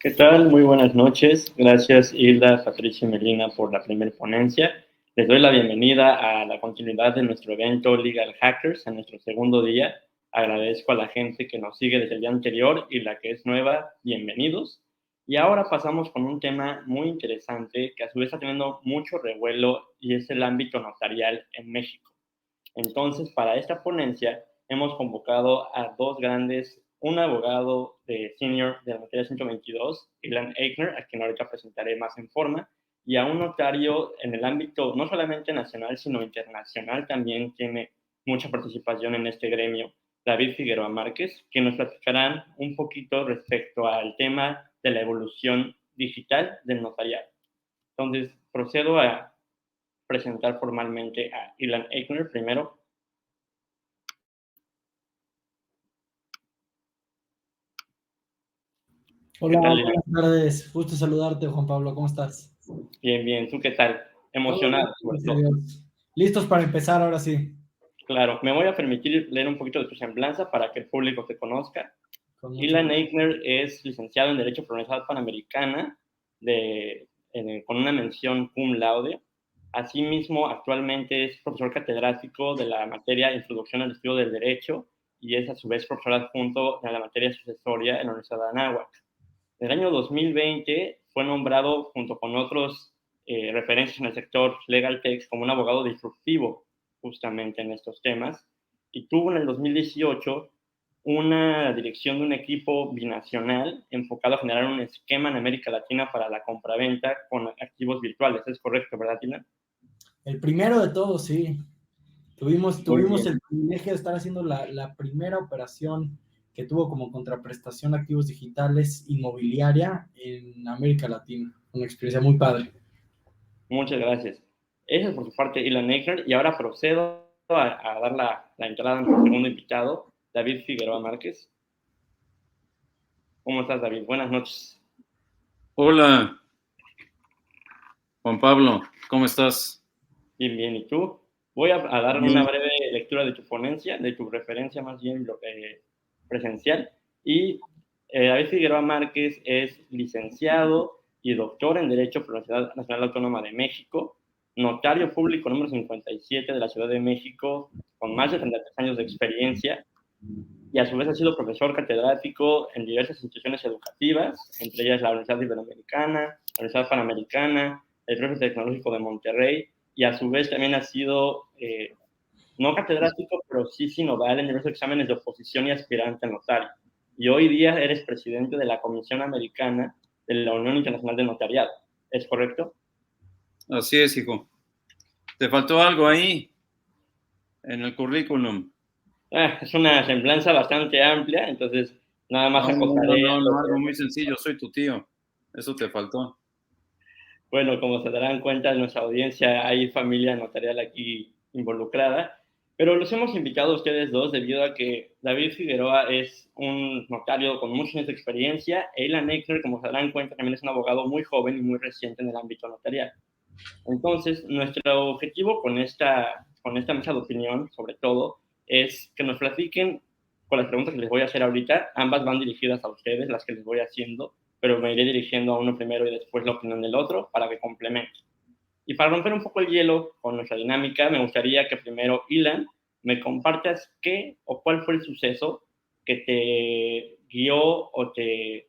¿Qué tal? Muy buenas noches. Gracias, Hilda, Patricia y Melina, por la primera ponencia. Les doy la bienvenida a la continuidad de nuestro evento Legal Hackers, en nuestro segundo día. Agradezco a la gente que nos sigue desde el día anterior y la que es nueva, bienvenidos. Y ahora pasamos con un tema muy interesante que a su vez está teniendo mucho revuelo y es el ámbito notarial en México. Entonces, para esta ponencia hemos convocado a dos grandes, un abogado de senior de la materia 122, Ilan Eichner, a quien ahorita presentaré más en forma, y a un notario en el ámbito no solamente nacional, sino internacional, también tiene mucha participación en este gremio, David Figueroa Márquez, que nos platicarán un poquito respecto al tema de la evolución digital del notariado. Entonces, procedo a presentar formalmente a Ilan Eichner primero. Hola, buenas tardes. Gusto saludarte, Juan Pablo. ¿Cómo estás? Bien, bien. ¿Tú qué tal? Emocionado, sobre todo. Listos para empezar, ahora sí. Claro. Me voy a permitir leer un poquito de tu semblanza para que el público te conozca. Ilan Eichner es licenciado en Derecho por la Universidad Panamericana con una mención cum laude. Asimismo, actualmente es profesor catedrático de la materia Introducción al Estudio del Derecho y es a su vez profesor adjunto de la materia sucesoria en la Universidad de Anáhuac. En el año 2020 fue nombrado, junto con otros referencias en el sector legal tech, como un abogado disruptivo justamente en estos temas, y tuvo en el 2018 una dirección de un equipo binacional enfocado a generar un esquema en América Latina para la compraventa con activos virtuales. ¿Es correcto, verdad, Tina? El primero de todos, sí. Tuvimos el privilegio de estar haciendo la primera operación que tuvo como contraprestación activos digitales inmobiliaria en América Latina. Una experiencia muy padre. Muchas gracias. Esa es por su parte Ilan Eichner, y ahora procedo a dar la entrada a nuestro segundo invitado, David Figueroa Márquez. ¿Cómo estás, David? Buenas noches. Hola, Juan Pablo, ¿cómo estás? Bien, bien. ¿Y tú? Voy a dar una breve lectura de tu ponencia, de tu referencia más bien presencial. Y David Figueroa Márquez es licenciado y doctor en Derecho por la Universidad Nacional Autónoma de México, notario público número 57 de la Ciudad de México, con más de 33 años de experiencia, y a su vez ha sido profesor catedrático en diversas instituciones educativas, entre ellas la Universidad Iberoamericana, la Universidad Panamericana, el Colegio Tecnológico de Monterrey, y a su vez también ha sido no catedrático, pero sí sinodal en diversos exámenes de oposición y aspirante a notario. Y hoy día eres presidente de la Comisión Americana de la Unión Internacional de Notariado. ¿Es correcto? Así es, hijo. ¿Te faltó algo ahí en el currículum? Es una semblanza bastante amplia, entonces nada más acotaré. No, algo muy sencillo, soy tu tío. Eso te faltó. Bueno, como se darán cuenta en nuestra audiencia, hay familia notarial aquí involucrada, pero los hemos invitado a ustedes dos debido a que David Figueroa es un notario con muchos años de experiencia, e Ilan Eichner, como se darán cuenta, también es un abogado muy joven y muy reciente en el ámbito notarial. Entonces, nuestro objetivo con esta mesa de opinión, sobre todo, es que nos platiquen con las preguntas que les voy a hacer ahorita. Ambas van dirigidas a ustedes, las que les voy haciendo, pero me iré dirigiendo a uno primero y después la opinión del otro para que complementen. Y para romper un poco el hielo con nuestra dinámica, me gustaría que primero, Ilan, me compartas qué o cuál fue el suceso que te guió o te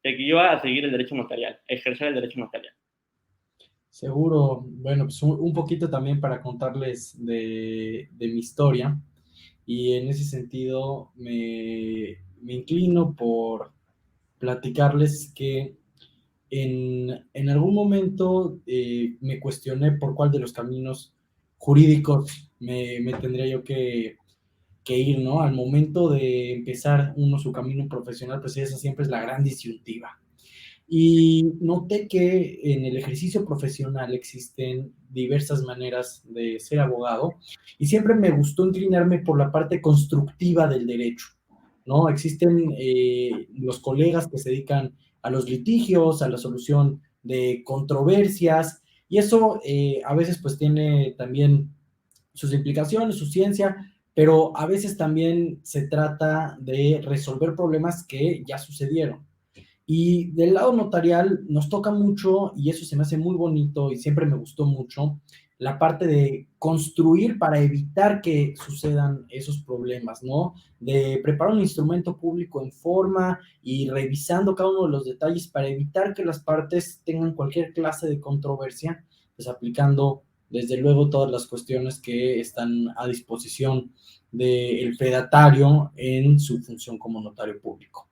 guió a seguir el derecho notarial, a ejercer el derecho notarial. Seguro. Bueno, pues un poquito también para contarles de mi historia, y en ese sentido me inclino por platicarles que en algún momento me cuestioné por cuál de los caminos jurídicos me tendría yo que ir, ¿no? Al momento de empezar uno su camino profesional, pues esa siempre es la gran disyuntiva. Y noté que en el ejercicio profesional existen diversas maneras de ser abogado, y siempre me gustó inclinarme por la parte constructiva del derecho, ¿no? Existen los colegas que se dedican a los litigios, a la solución de controversias, y eso a veces pues tiene también sus implicaciones, su ciencia, pero a veces también se trata de resolver problemas que ya sucedieron. Y del lado notarial nos toca mucho, y eso se me hace muy bonito y siempre me gustó mucho, la parte de construir para evitar que sucedan esos problemas, ¿no? De preparar un instrumento público en forma y revisando cada uno de los detalles para evitar que las partes tengan cualquier clase de controversia, pues aplicando desde luego todas las cuestiones que están a disposición del fedatario en su función como notario público.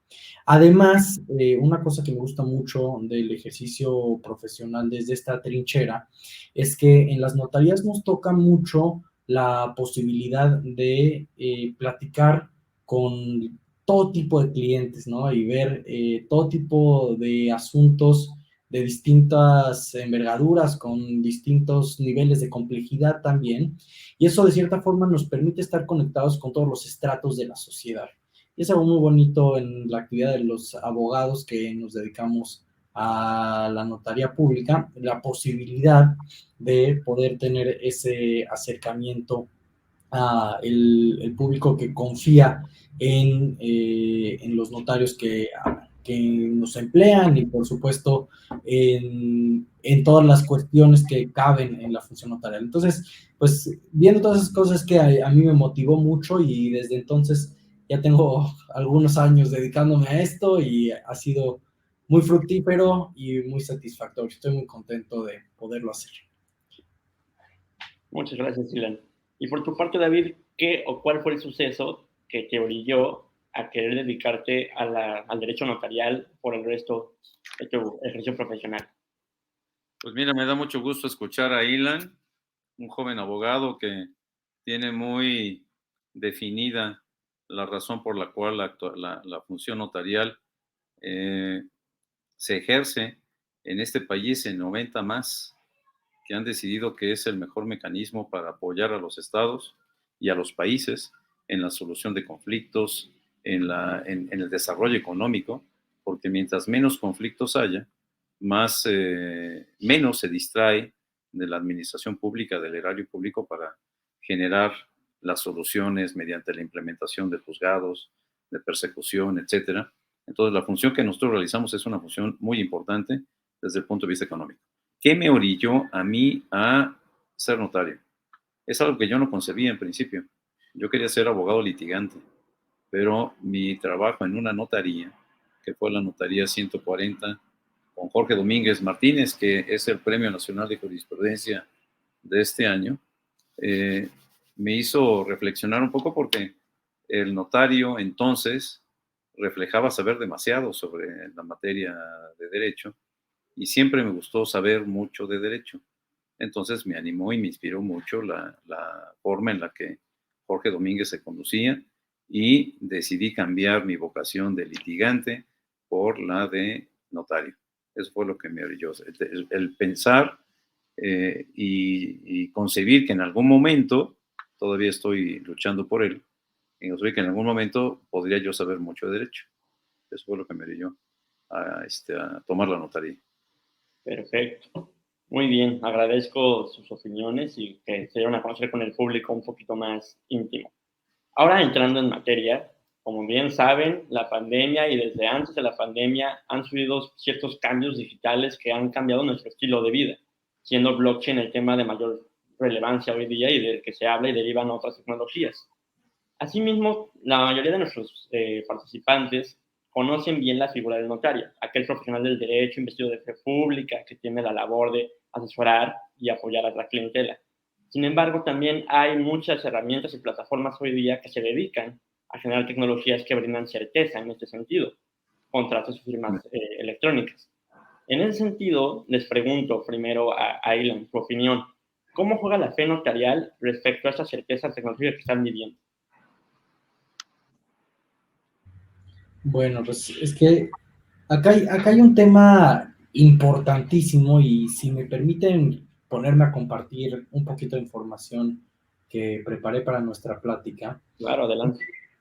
Además, una cosa que me gusta mucho del ejercicio profesional desde esta trinchera es que en las notarías nos toca mucho la posibilidad de platicar con todo tipo de clientes, ¿no? Y ver todo tipo de asuntos de distintas envergaduras, con distintos niveles de complejidad también. Y eso de cierta forma nos permite estar conectados con todos los estratos de la sociedad. Y es algo muy bonito en la actividad de los abogados que nos dedicamos a la notaría pública, la posibilidad de poder tener ese acercamiento a el público que confía en los notarios que nos emplean y por supuesto en todas las cuestiones que caben en la función notarial. Entonces, pues viendo todas esas cosas que a mí me motivó mucho y desde entonces ya tengo algunos años dedicándome a esto y ha sido muy fructífero y muy satisfactorio. Estoy muy contento de poderlo hacer. Muchas gracias, Ilan. Y por tu parte, David, ¿qué o cuál fue el suceso que te orilló a querer dedicarte al derecho notarial por el resto de tu ejercicio profesional? Pues mira, me da mucho gusto escuchar a Ilan, un joven abogado que tiene muy definida la razón por la cual la función notarial se ejerce en este país en 90 más, que han decidido que es el mejor mecanismo para apoyar a los estados y a los países en la solución de conflictos, en el desarrollo económico, porque mientras menos conflictos haya, menos se distrae de la administración pública, del erario público, para generar las soluciones mediante la implementación de juzgados, de persecución, etcétera. Entonces, la función que nosotros realizamos es una función muy importante desde el punto de vista económico. ¿Qué me orilló a mí a ser notario? Es algo que yo no concebía en principio. Yo quería ser abogado litigante, pero mi trabajo en una notaría, que fue la notaría 140, con Jorge Domínguez Martínez, que es el Premio Nacional de Jurisprudencia de este año, me hizo reflexionar un poco porque el notario entonces reflejaba saber demasiado sobre la materia de derecho y siempre me gustó saber mucho de derecho. Entonces me animó y me inspiró mucho la forma en la que Jorge Domínguez se conducía y decidí cambiar mi vocación de litigante por la de notario. Eso fue lo que me orilló. El pensar y concebir que en algún momento, todavía estoy luchando por él, concebir que en algún momento podría yo saber mucho de derecho. Eso fue lo que me orilló a tomar la notaría. Perfecto. Muy bien, agradezco sus opiniones y que se dieron a conocer con el público un poquito más íntimo. Ahora entrando en materia, como bien saben, la pandemia y desde antes de la pandemia han subido ciertos cambios digitales que han cambiado nuestro estilo de vida, siendo blockchain el tema de mayor relevancia hoy día y del que se habla y derivan otras tecnologías. Asimismo, la mayoría de nuestros participantes conocen bien la figura del notario, aquel profesional del derecho investido de fe pública que tiene la labor de asesorar y apoyar a la clientela. Sin embargo, también hay muchas herramientas y plataformas hoy día que se dedican a generar tecnologías que brindan certeza en este sentido, contratos y firmas electrónicas. En ese sentido, les pregunto primero a Ilan, su opinión, ¿cómo juega la fe notarial respecto a esa certeza tecnológica que están viviendo? Bueno, pues es que acá hay un tema importantísimo y si me permiten ponerme a compartir un poquito de información que preparé para nuestra plática. Claro, adelante.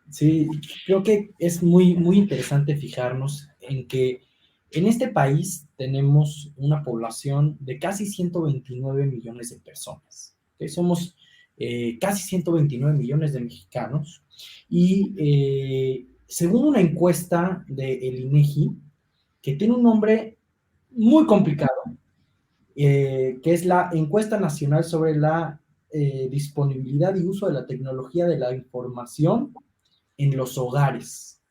Sí, creo que es muy, muy interesante fijarnos en que en este país tenemos una población de casi 129 millones de personas. ¿Okay? Somos casi 129 millones de mexicanos y según una encuesta del INEGI, que tiene un nombre muy complicado, que es la Encuesta Nacional sobre la Disponibilidad y Uso de la Tecnología de la Información en los Hogares.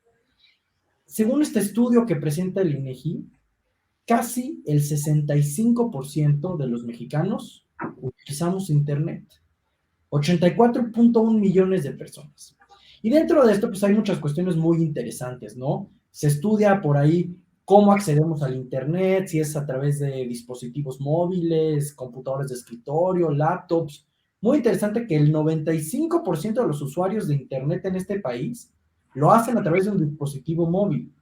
Según este estudio que presenta el INEGI, casi el 65% de los mexicanos utilizamos Internet. 84.1 millones de personas. Y dentro de esto, pues hay muchas cuestiones muy interesantes, ¿no? Se estudia por ahí cómo accedemos al Internet, si es a través de dispositivos móviles, computadores de escritorio, laptops. Muy interesante que el 95% de los usuarios de Internet en este país lo hacen a través de un dispositivo móvil.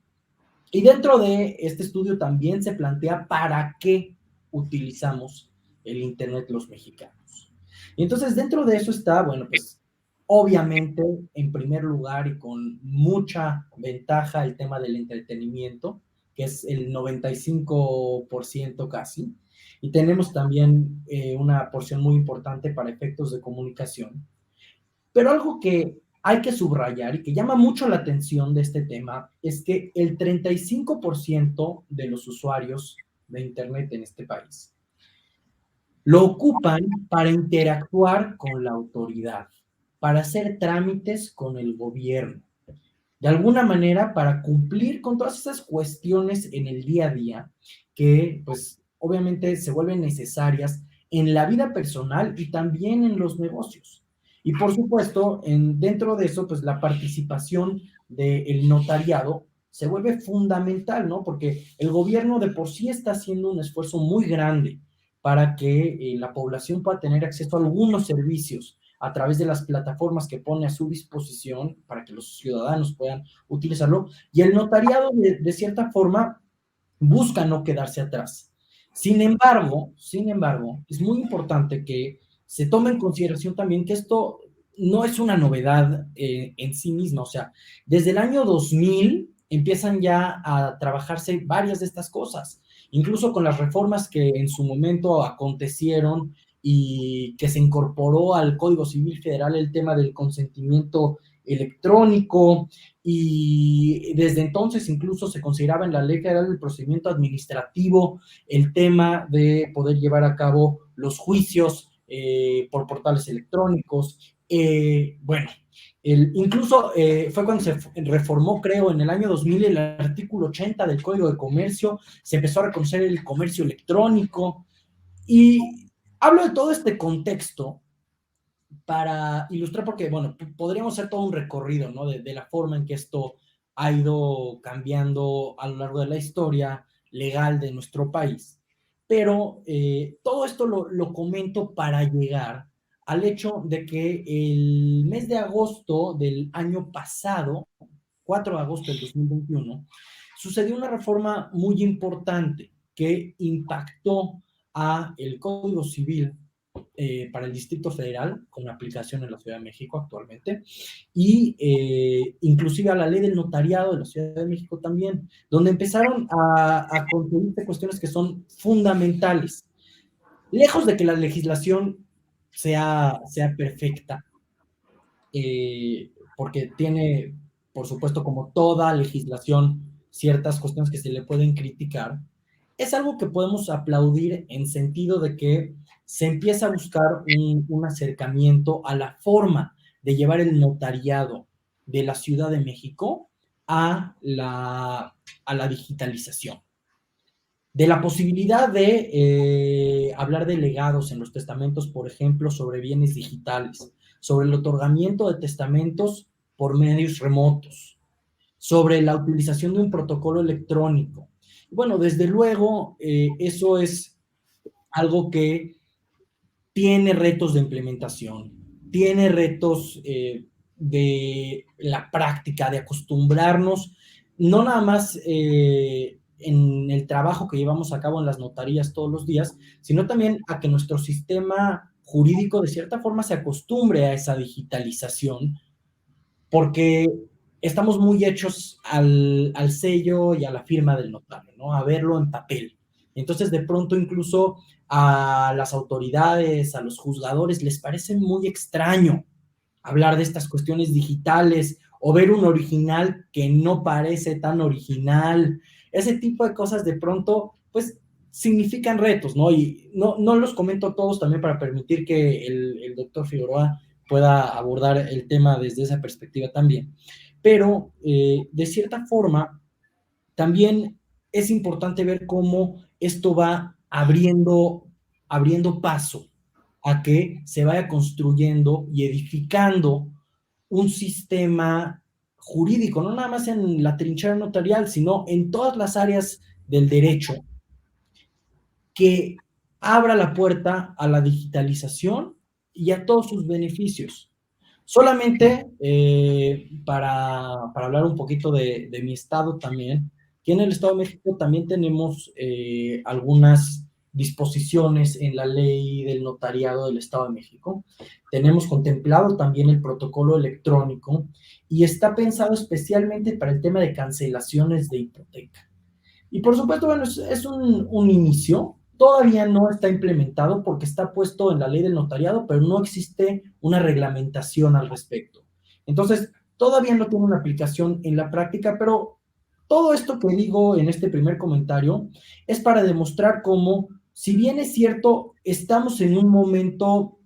Y dentro de este estudio también se plantea para qué utilizamos el Internet los mexicanos. Y entonces dentro de eso está, bueno, pues obviamente en primer lugar y con mucha ventaja el tema del entretenimiento, que es el 95% casi, y tenemos también una porción muy importante para efectos de comunicación. Pero algo que hay que subrayar y que llama mucho la atención de este tema es que el 35% de los usuarios de Internet en este país lo ocupan para interactuar con la autoridad, para hacer trámites con el gobierno, de alguna manera para cumplir con todas esas cuestiones en el día a día que pues obviamente se vuelven necesarias en la vida personal y también en los negocios. Y por supuesto, dentro de eso, pues la participación del notariado se vuelve fundamental, ¿no? Porque el gobierno de por sí está haciendo un esfuerzo muy grande para que la población pueda tener acceso a algunos servicios a través de las plataformas que pone a su disposición para que los ciudadanos puedan utilizarlo, y el notariado de cierta forma busca no quedarse atrás. Sin embargo, es muy importante que se tome en consideración también que esto no es una novedad en sí misma, o sea, desde el año 2000 empiezan ya a trabajarse varias de estas cosas, incluso con las reformas que en su momento acontecieron y que se incorporó al Código Civil Federal el tema del consentimiento electrónico, y desde entonces incluso se consideraba en la Ley Federal del Procedimiento Administrativo el tema de poder llevar a cabo los juicios por portales electrónicos. Bueno, incluso fue cuando se reformó, creo, en el año 2000 el artículo 80 del Código de Comercio, se empezó a reconocer el comercio electrónico, y hablo de todo este contexto para ilustrar, porque, bueno, podríamos hacer todo un recorrido, ¿no? De la forma en que esto ha ido cambiando a lo largo de la historia legal de nuestro país. Pero todo esto lo comento para llegar al hecho de que el mes de agosto del año pasado, 4 de agosto del 2021, sucedió una reforma muy importante que impactó a el Código Civil para el Distrito Federal, con aplicación en la Ciudad de México actualmente, y inclusive a la ley del notariado de la Ciudad de México también, donde empezaron a conseguirse cuestiones que son fundamentales. Lejos de que la legislación sea perfecta, porque tiene, por supuesto, como toda legislación, ciertas cuestiones que se le pueden criticar, es algo que podemos aplaudir en sentido de que se empieza a buscar un acercamiento a la forma de llevar el notariado de la Ciudad de México a la digitalización. De la posibilidad de hablar de legados en los testamentos, por ejemplo, sobre bienes digitales, sobre el otorgamiento de testamentos por medios remotos, sobre la utilización de un protocolo electrónico. Bueno, desde luego, eso es algo que tiene retos de implementación, tiene retos de la práctica, de acostumbrarnos, no nada más en el trabajo que llevamos a cabo en las notarías todos los días, sino también a que nuestro sistema jurídico de cierta forma se acostumbre a esa digitalización, porque estamos muy hechos al sello y a la firma del notario, ¿no? A verlo en papel. Entonces, de pronto, incluso a las autoridades, a los juzgadores, les parece muy extraño hablar de estas cuestiones digitales o ver un original que no parece tan original. ese tipo de cosas de pronto, pues, significan retos, ¿no? Y no los comento todos también para permitir que el doctor Figueroa pueda abordar el tema desde esa perspectiva también. Pero, de cierta forma, también es importante ver cómo esto va abriendo paso a que se vaya construyendo y edificando un sistema jurídico, no nada más en la trinchera notarial, sino en todas las áreas del derecho, que abra la puerta a la digitalización y a todos sus beneficios. Solamente para hablar un poquito de mi estado también, aquí en el Estado de México también tenemos algunas disposiciones en la ley del notariado del Estado de México. Tenemos contemplado también el protocolo electrónico y está pensado especialmente para el tema de cancelaciones de hipoteca. Y por supuesto, bueno, es un inicio, todavía no está implementado porque está puesto en la ley del notariado, pero no existe una reglamentación al respecto. Entonces, todavía no tiene una aplicación en la práctica, pero todo esto que digo en este primer comentario es para demostrar cómo, si bien es cierto, estamos en un momento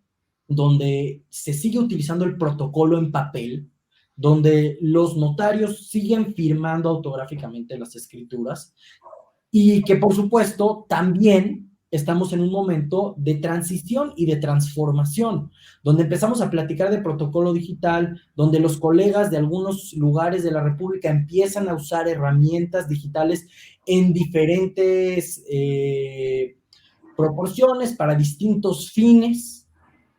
donde se sigue utilizando el protocolo en papel, donde los notarios siguen firmando autográficamente las escrituras, y que por supuesto también estamos en un momento de transición y de transformación, donde empezamos a platicar de protocolo digital, donde los colegas de algunos lugares de la República empiezan a usar herramientas digitales en diferentes proporciones para distintos fines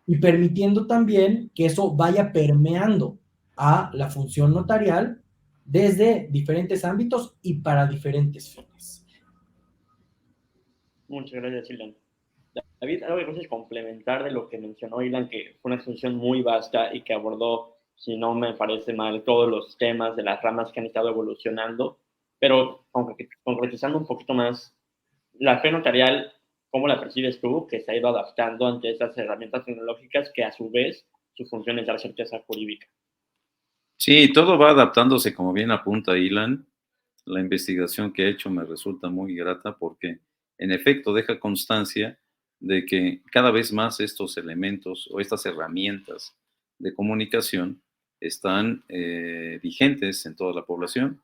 y permitiendo también que eso vaya permeando a la función notarial desde diferentes ámbitos y para diferentes fines. Muchas gracias, Ilan. David, algo que quieres complementar de lo que mencionó Ilan, que fue una exposición muy vasta y que abordó, si no me parece mal, todos los temas de las ramas que han estado evolucionando, pero concretizando un poquito más, la fe notarial, ¿cómo la percibes tú, que se ha ido adaptando ante estas herramientas tecnológicas que a su vez su función es dar certeza jurídica? Sí, todo va adaptándose, como bien apunta Ilan. La investigación que he hecho me resulta muy grata porque, en efecto, deja constancia de que cada vez más estos elementos o estas herramientas de comunicación están vigentes en toda la población.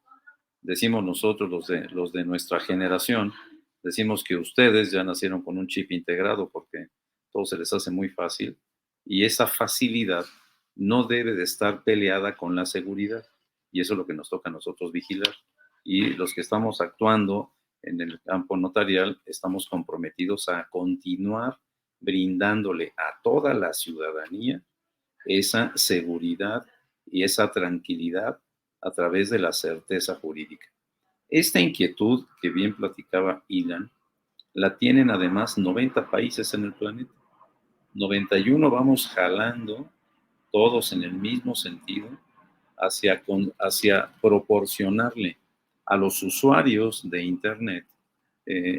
Decimos nosotros, los de nuestra generación, decimos que ustedes ya nacieron con un chip integrado porque todo se les hace muy fácil y esa facilidad no debe de estar peleada con la seguridad y eso es lo que nos toca a nosotros vigilar. Y los que estamos actuando en el campo notarial estamos comprometidos a continuar brindándole a toda la ciudadanía esa seguridad y esa tranquilidad a través de la certeza jurídica. Esta inquietud que bien platicaba Ilan, la tienen además 90 países en el planeta. 91 vamos jalando todos en el mismo sentido hacia proporcionarle a los usuarios de Internet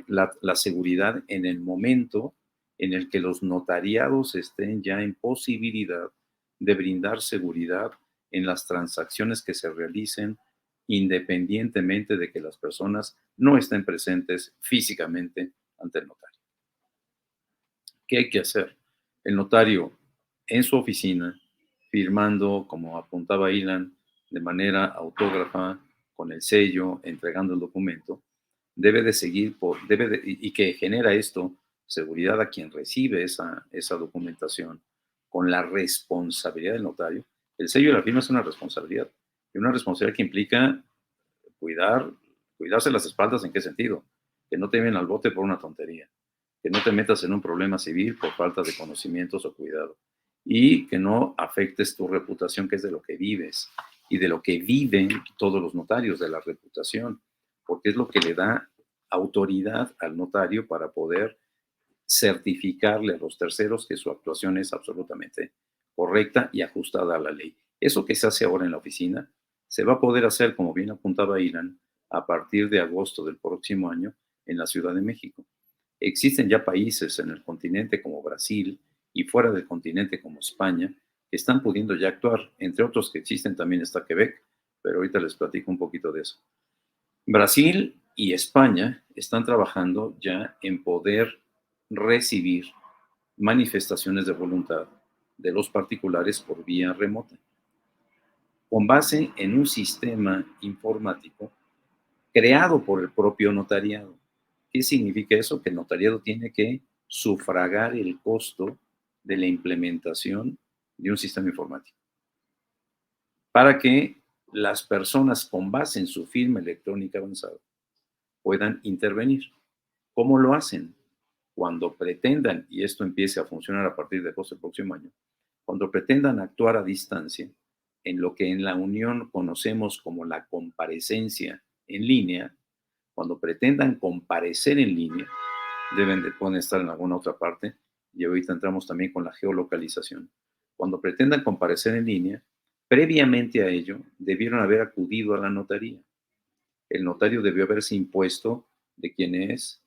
la seguridad en el momento en el que los notariados estén ya en posibilidad de brindar seguridad en las transacciones que se realicen independientemente de que las personas no estén presentes físicamente ante el notario. ¿Qué hay que hacer? El notario en su oficina, firmando, como apuntaba Ilan, de manera autógrafa, con el sello, entregando el documento, debe de seguir y que genera esto seguridad a quien recibe esa documentación con la responsabilidad del notario. El sello de la firma es una responsabilidad, y una responsabilidad que implica cuidarse las espaldas. ¿En qué sentido? Que no te lleven al bote por una tontería, que no te metas en un problema civil por falta de conocimientos o cuidado, y que no afectes tu reputación, que es de lo que vives y de lo que viven todos los notarios, de la reputación, porque es lo que le da autoridad al notario para poder certificarle a los terceros que su actuación es absolutamente correcta y ajustada a la ley. Eso que se hace ahora en la oficina se va a poder hacer, como bien apuntaba Ilan, a partir de agosto del próximo año en la Ciudad de México. Existen ya países en el continente como Brasil y fuera del continente como España que están pudiendo ya actuar, entre otros que existen también está Quebec, pero ahorita les platico un poquito de eso. Brasil y España están trabajando ya en poder recibir manifestaciones de voluntad de los particulares por vía remota, con base en un sistema informático creado por el propio notariado. ¿Qué significa eso? Que el notariado tiene que sufragar el costo de la implementación de un sistema informático para que las personas con base en su firma electrónica avanzada puedan intervenir. ¿Cómo lo hacen? Cuando pretendan, y esto empiece a funcionar a partir del próximo año, cuando pretendan actuar a distancia en lo que en la Unión conocemos como la comparecencia en línea, cuando pretendan comparecer en línea, pueden estar en alguna otra parte, y ahorita entramos también con la geolocalización. Cuando pretendan comparecer en línea, previamente a ello, debieron haber acudido a la notaría. El notario debió haberse impuesto de quién es,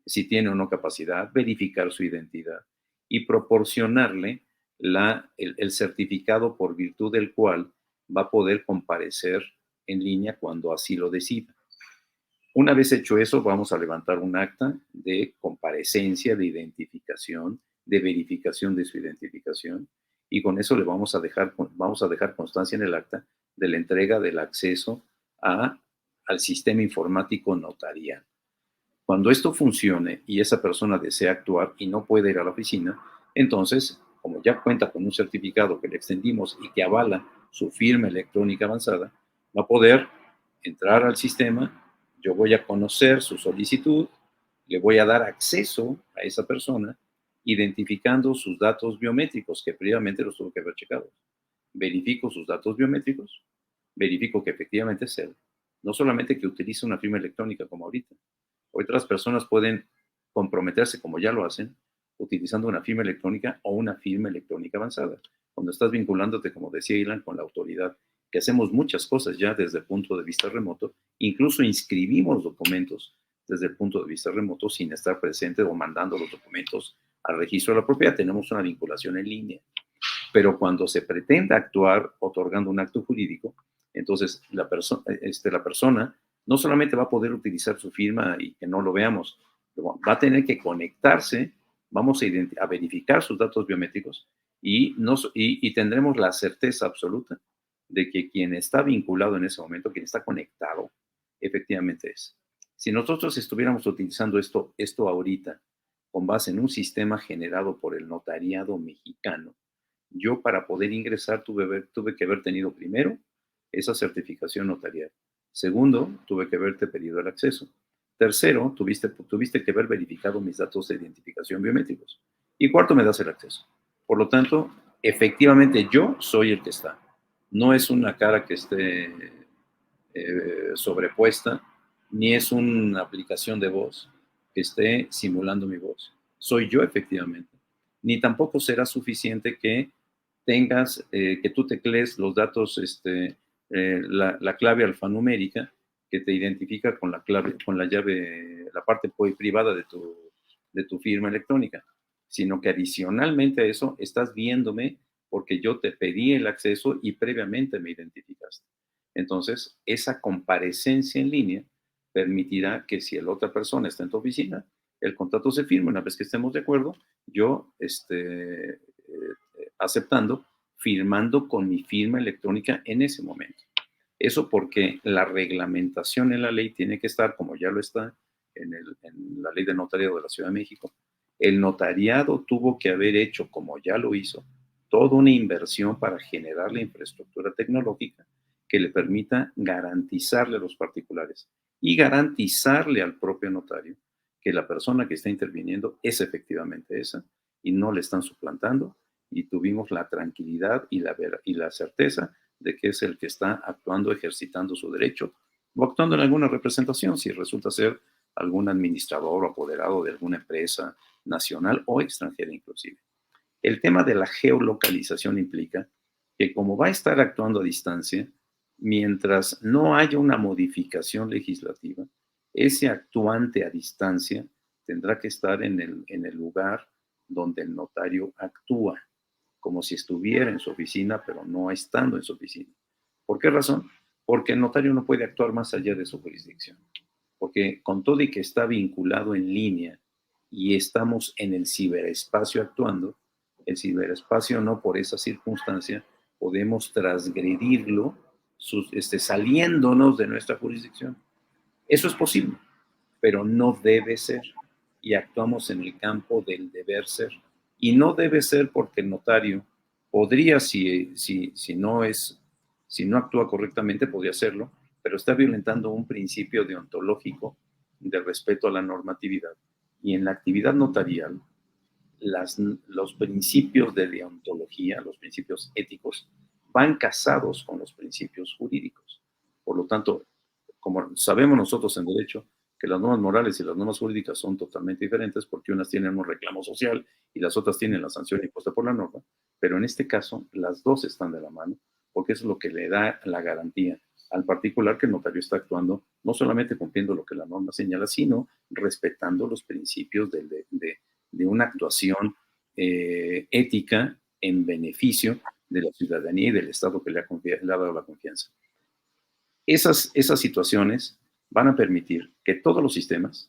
si tiene o no capacidad, verificar su identidad y proporcionarle el certificado por virtud del cual va a poder comparecer en línea cuando así lo decida. Una vez hecho eso, vamos a levantar un acta de comparecencia, de identificación, de verificación de su identificación, y con eso le vamos a dejar constancia en el acta de la entrega del acceso al sistema informático notarial. Cuando esto funcione y esa persona desea actuar y no puede ir a la oficina, entonces, como ya cuenta con un certificado que le extendimos y que avala su firma electrónica avanzada, va a poder entrar al sistema. Yo voy a conocer su solicitud, le voy a dar acceso a esa persona, identificando sus datos biométricos, que previamente los tuvo que haber checado. Verifico sus datos biométricos, verifico que efectivamente es él. No solamente que utilice una firma electrónica como ahorita. Otras personas pueden comprometerse, como ya lo hacen, utilizando una firma electrónica o una firma electrónica avanzada. Cuando estás vinculándote, como decía Ilan, con la autoridad, que hacemos muchas cosas ya desde el punto de vista remoto, incluso inscribimos documentos desde el punto de vista remoto sin estar presente o mandando los documentos al registro de la propiedad. Tenemos una vinculación en línea. Pero cuando se pretenda actuar otorgando un acto jurídico, entonces la persona no solamente va a poder utilizar su firma y que no lo veamos, va a tener que conectarse, vamos a verificar sus datos biométricos y tendremos la certeza absoluta de que quien está vinculado en ese momento, quien está conectado, efectivamente es. Si nosotros estuviéramos utilizando esto ahorita con base en un sistema generado por el notariado mexicano, yo para poder ingresar tuve que haber tenido primero esa certificación notarial. Segundo, tuve que haberte pedido el acceso. Tercero, tuviste que haber verificado mis datos de identificación biométricos. Y cuarto, me das el acceso. Por lo tanto, efectivamente yo soy el que está. No es una cara que esté sobrepuesta, ni es una aplicación de voz que esté simulando mi voz. Soy yo efectivamente. Ni tampoco será suficiente que que tú teclees los datos, la clave alfanumérica que te identifica con la llave, la parte privada de tu firma electrónica, sino que adicionalmente a eso estás viéndome porque yo te pedí el acceso y previamente me identificaste. Entonces, esa comparecencia en línea permitirá que si la otra persona está en tu oficina, el contrato se firme. Una vez que estemos de acuerdo, yo aceptando, firmando con mi firma electrónica en ese momento. Eso porque la reglamentación en la ley tiene que estar, como ya lo está en la ley de notariado de la Ciudad de México. El notariado tuvo que haber hecho, como ya lo hizo, toda una inversión para generar la infraestructura tecnológica que le permita garantizarle a los particulares y garantizarle al propio notario que la persona que está interviniendo es efectivamente esa y no le están suplantando, y tuvimos la tranquilidad y la certeza de que es el que está actuando, ejercitando su derecho o actuando en alguna representación, si resulta ser algún administrador o apoderado de alguna empresa nacional o extranjera inclusive. El tema de la geolocalización implica que como va a estar actuando a distancia, mientras no haya una modificación legislativa, ese actuante a distancia tendrá que estar en el lugar donde el notario actúa, como si estuviera en su oficina, pero no estando en su oficina. ¿Por qué razón? porque el notario no puede actuar más allá de su jurisdicción, porque con todo y que está vinculado en línea y estamos en el ciberespacio actuando, el ciberespacio no por esa circunstancia podemos transgredirlo saliéndonos de nuestra jurisdicción. Eso es posible, pero no debe ser. Y actuamos en el campo del deber ser. Y no debe ser porque el notario podría, si no actúa correctamente, podría hacerlo, pero está violentando un principio deontológico de respeto a la normatividad. Y en la actividad notarial, los principios de deontología, los principios éticos, van casados con los principios jurídicos. Por lo tanto, como sabemos nosotros en derecho, que las normas morales y las normas jurídicas son totalmente diferentes porque unas tienen un reclamo social y las otras tienen la sanción impuesta por la norma, pero en este caso las dos están de la mano porque eso es lo que le da la garantía al particular que el notario está actuando no solamente cumpliendo lo que la norma señala, sino respetando los principios de una actuación ética en beneficio de la ciudadanía y del Estado que le ha dado la confianza. Esas situaciones van a permitir que todos los sistemas,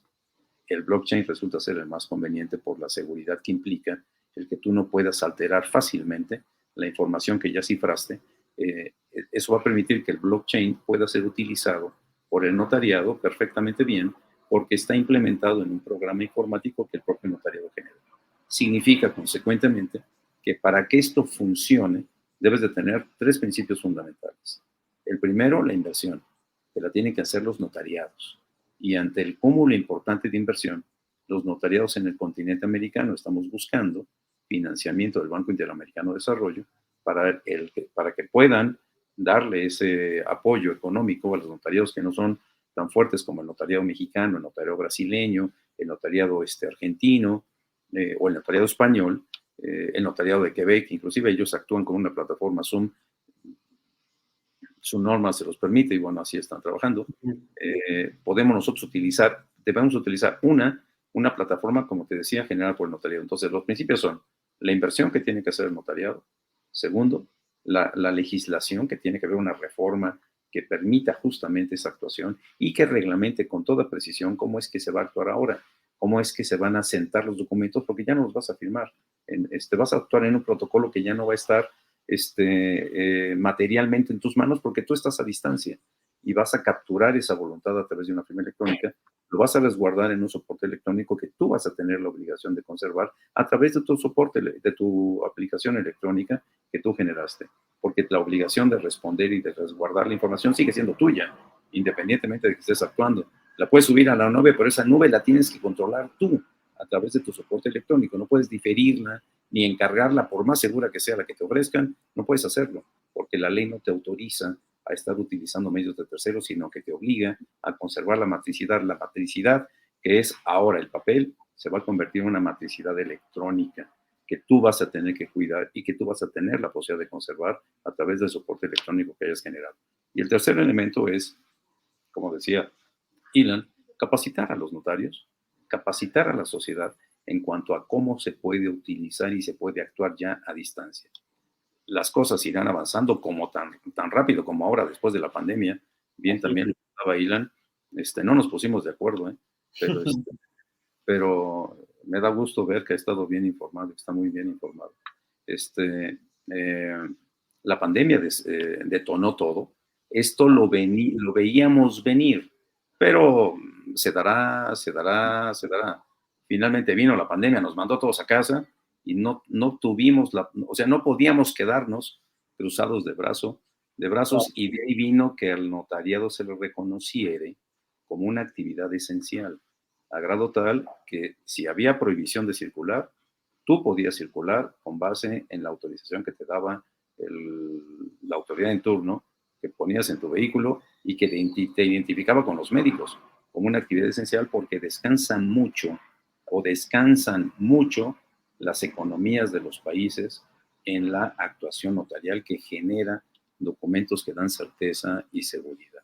el blockchain resulta ser el más conveniente por la seguridad que implica el que tú no puedas alterar fácilmente la información que ya cifraste. Eso va a permitir que el blockchain pueda ser utilizado por el notariado perfectamente bien porque está implementado en un programa informático que el propio notariado genera. Significa, consecuentemente, que para que esto funcione, debes de tener 3 principios fundamentales. El primero, la inversión, que la tienen que hacer los notariados. Y ante el cúmulo importante de inversión, los notariados en el continente americano estamos buscando financiamiento del Banco Interamericano de Desarrollo para que puedan darle ese apoyo económico a los notariados que no son tan fuertes como el notariado mexicano, el notariado brasileño, el notariado argentino o el notariado español, el notariado de Quebec. Inclusive ellos actúan con una plataforma Zoom. Su norma se los permite y bueno, así están trabajando. Debemos utilizar una plataforma, como te decía, generada por el notariado. Entonces, los principios son la inversión que tiene que hacer el notariado. Segundo, la legislación, que tiene que haber una reforma que permita justamente esa actuación y que reglamente con toda precisión cómo es que se va a actuar ahora, cómo es que se van a sentar los documentos, porque ya no los vas a firmar. Vas a actuar en un protocolo que ya no va a estar materialmente en tus manos porque tú estás a distancia y vas a capturar esa voluntad a través de una firma electrónica, lo vas a resguardar en un soporte electrónico que tú vas a tener la obligación de conservar a través de tu soporte, de tu aplicación electrónica que tú generaste, porque la obligación de responder y de resguardar la información sigue siendo tuya, independientemente de que estés actuando. La puedes subir a la nube, pero esa nube la tienes que controlar tú a través de tu soporte electrónico, no puedes diferirla ni encargarla, por más segura que sea la que te ofrezcan, no puedes hacerlo, porque la ley no te autoriza a estar utilizando medios de terceros, sino que te obliga a conservar la matricidad. La matricidad, que es ahora el papel, se va a convertir en una matricidad electrónica que tú vas a tener que cuidar y que tú vas a tener la posibilidad de conservar a través del soporte electrónico que hayas generado. Y el tercer elemento es, como decía Ilan, capacitar a los notarios, capacitar a la sociedad en cuanto a cómo se puede utilizar y se puede actuar ya a distancia. Las cosas irán avanzando como tan rápido como ahora después de la pandemia. Bien, también estaba Ilan, no nos pusimos de acuerdo, pero me da gusto ver que ha estado bien informado, está muy bien informado. La pandemia detonó todo. Esto lo veíamos venir, pero se dará. Finalmente vino la pandemia, nos mandó a todos a casa y no tuvimos no podíamos quedarnos cruzados de brazos, y de ahí vino que al notariado se lo reconociera como una actividad esencial, a grado tal que si había prohibición de circular, tú podías circular con base en la autorización que te daba la autoridad en turno, que ponías en tu vehículo y que te identificaba con los médicos como una actividad esencial porque descansan mucho las economías de los países en la actuación notarial que genera documentos que dan certeza y seguridad.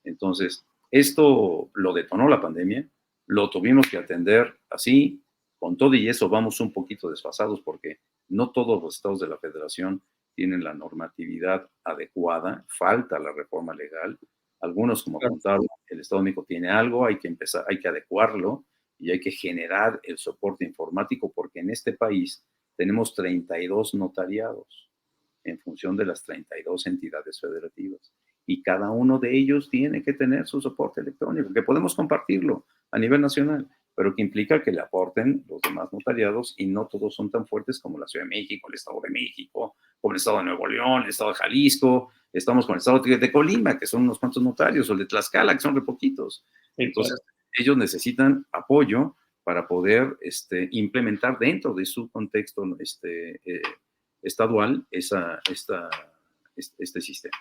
Entonces, esto lo detonó la pandemia, lo tuvimos que atender así, con todo y eso vamos un poquito desfasados porque no todos los estados de la federación tienen la normatividad adecuada, falta la reforma legal. Algunos, como contaron, el Estado de México tiene algo, hay que empezar, hay que adecuarlo y hay que generar el soporte informático, porque en este país tenemos 32 notariados en función de las 32 entidades federativas. Y cada uno de ellos tiene que tener su soporte electrónico, que podemos compartirlo a nivel nacional, pero que implica que le aporten los demás notariados, y no todos son tan fuertes como la Ciudad de México, el Estado de México, como el Estado de Nuevo León, el Estado de Jalisco, estamos con el Estado de Colima, que son unos cuantos notarios, o el de Tlaxcala, que son re poquitos. Entonces, ellos necesitan apoyo para poder implementar dentro de su contexto estadual este sistema.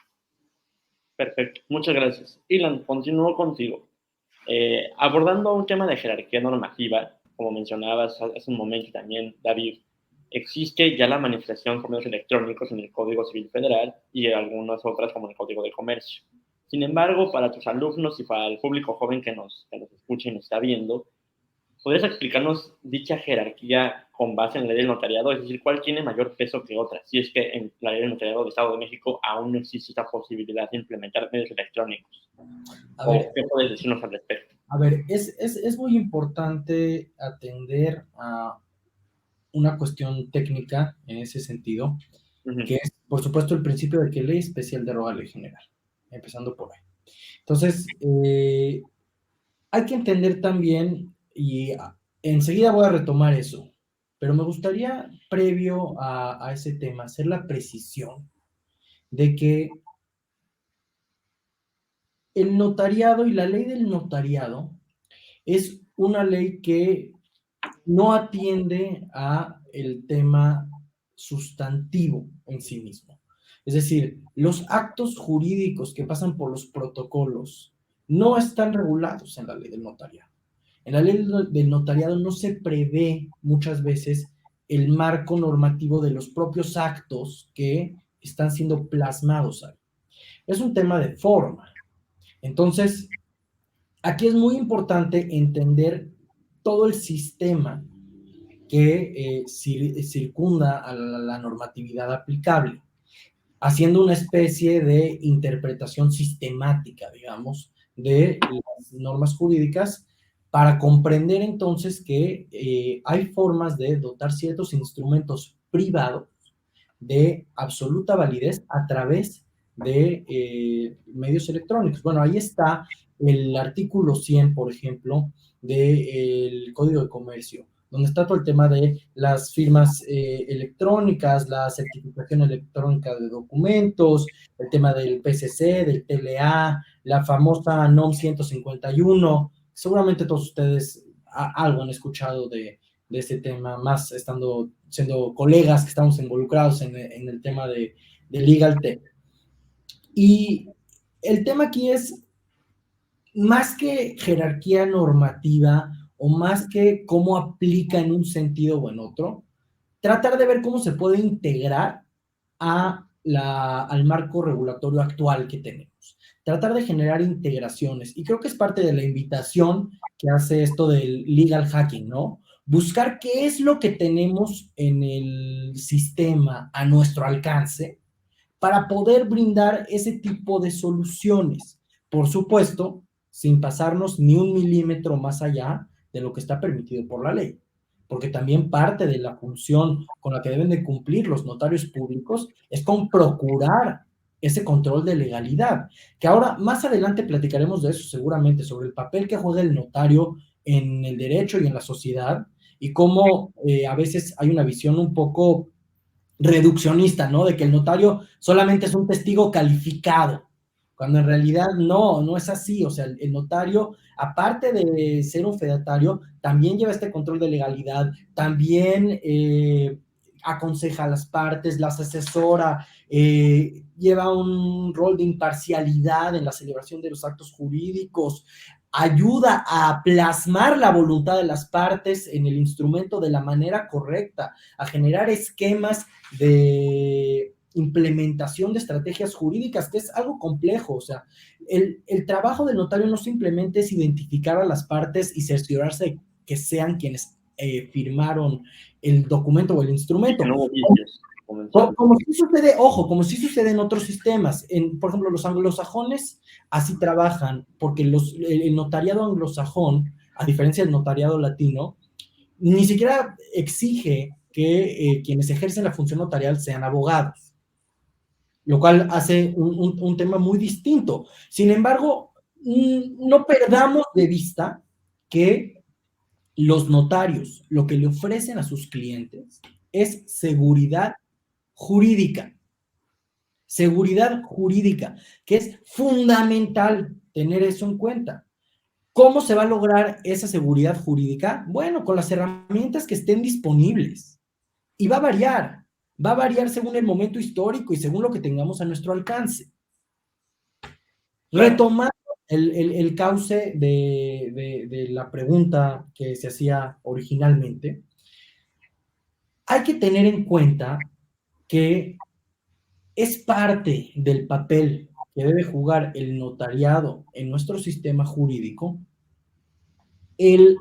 Perfecto, muchas gracias. Ilan, continúo contigo. Abordando un tema de jerarquía normativa, como mencionabas hace un momento también, David, existe ya la manifestación por medios electrónicos en el Código Civil Federal y algunas otras como el Código de Comercio. Sin embargo, para tus alumnos y para el público joven que nos escucha y nos está viendo, ¿podrías explicarnos dicha jerarquía con base en la ley del notariado? Es decir, ¿cuál tiene mayor peso que otra? Si es que en la ley del notariado del Estado de México aún no existe esta posibilidad de implementar medios electrónicos. ¿Qué puedes decirnos al respecto? A ver, es muy importante atender a una cuestión técnica en ese sentido, que es, por supuesto, el principio de que ley especial deroga ley general, empezando por ahí. Entonces, hay que entender también, y enseguida voy a retomar eso, pero me gustaría, previo a ese tema, hacer la precisión de que el notariado y la ley del notariado es una ley que no atiende a el tema sustantivo en sí mismo. Es decir, los actos jurídicos que pasan por los protocolos no están regulados en la ley del notariado. En la ley del notariado no se prevé muchas veces el marco normativo de los propios actos que están siendo plasmados ahí. Es un tema de forma. Entonces, aquí es muy importante entender todo el sistema que circunda a la normatividad aplicable, haciendo una especie de interpretación sistemática, digamos, de las normas jurídicas, para comprender entonces que hay formas de dotar ciertos instrumentos privados de absoluta validez a través de medios electrónicos. Bueno, ahí está el artículo 100, por ejemplo, del Código de Comercio, donde está todo el tema de las firmas electrónicas, la certificación electrónica de documentos, el tema del PCC, del TLA, la famosa NOM 151. Seguramente todos ustedes algo han escuchado de este tema, más siendo colegas que estamos involucrados en el tema de Legal Tech. Y el tema aquí es, más que jerarquía normativa o más que cómo aplica en un sentido o en otro, tratar de ver cómo se puede integrar al marco regulatorio actual que tenemos. Tratar de generar integraciones. Y creo que es parte de la invitación que hace esto del legal hacking, ¿no? Buscar qué es lo que tenemos en el sistema a nuestro alcance para poder brindar ese tipo de soluciones. Por supuesto, sin pasarnos ni un milímetro más allá de lo que está permitido por la ley. Porque también parte de la función con la que deben de cumplir los notarios públicos es con procurar ese control de legalidad, que ahora más adelante platicaremos de eso seguramente, sobre el papel que juega el notario en el derecho y en la sociedad, y cómo a veces hay una visión un poco reduccionista, ¿no? De que el notario solamente es un testigo calificado, cuando en realidad no es así. O sea, el notario, aparte de ser un fedatario, también lleva este control de legalidad, también aconseja a las partes, las asesora, lleva un rol de imparcialidad en la celebración de los actos jurídicos, ayuda a plasmar la voluntad de las partes en el instrumento de la manera correcta, a generar esquemas de implementación de estrategias jurídicas, que es algo complejo. O sea, el trabajo del notario no simplemente es identificar a las partes y cerciorarse de que sean quienes firmaron el documento o el instrumento. No, Como sí sucede, ojo, como sí sucede en otros sistemas. Por ejemplo, los anglosajones así trabajan, porque el notariado anglosajón, a diferencia del notariado latino, ni siquiera exige que quienes ejercen la función notarial sean abogados, lo cual hace un tema muy distinto. Sin embargo, no perdamos de vista que los notarios lo que le ofrecen a sus clientes es seguridad jurídica. Seguridad jurídica, que es fundamental tener eso en cuenta. ¿Cómo se va a lograr esa seguridad jurídica? Bueno, con las herramientas que estén disponibles. Y va a variar según el momento histórico y según lo que tengamos a nuestro alcance. Retomando el cauce de la pregunta que se hacía originalmente, hay que tener en cuenta que es parte del papel que debe jugar el notariado en nuestro sistema jurídico el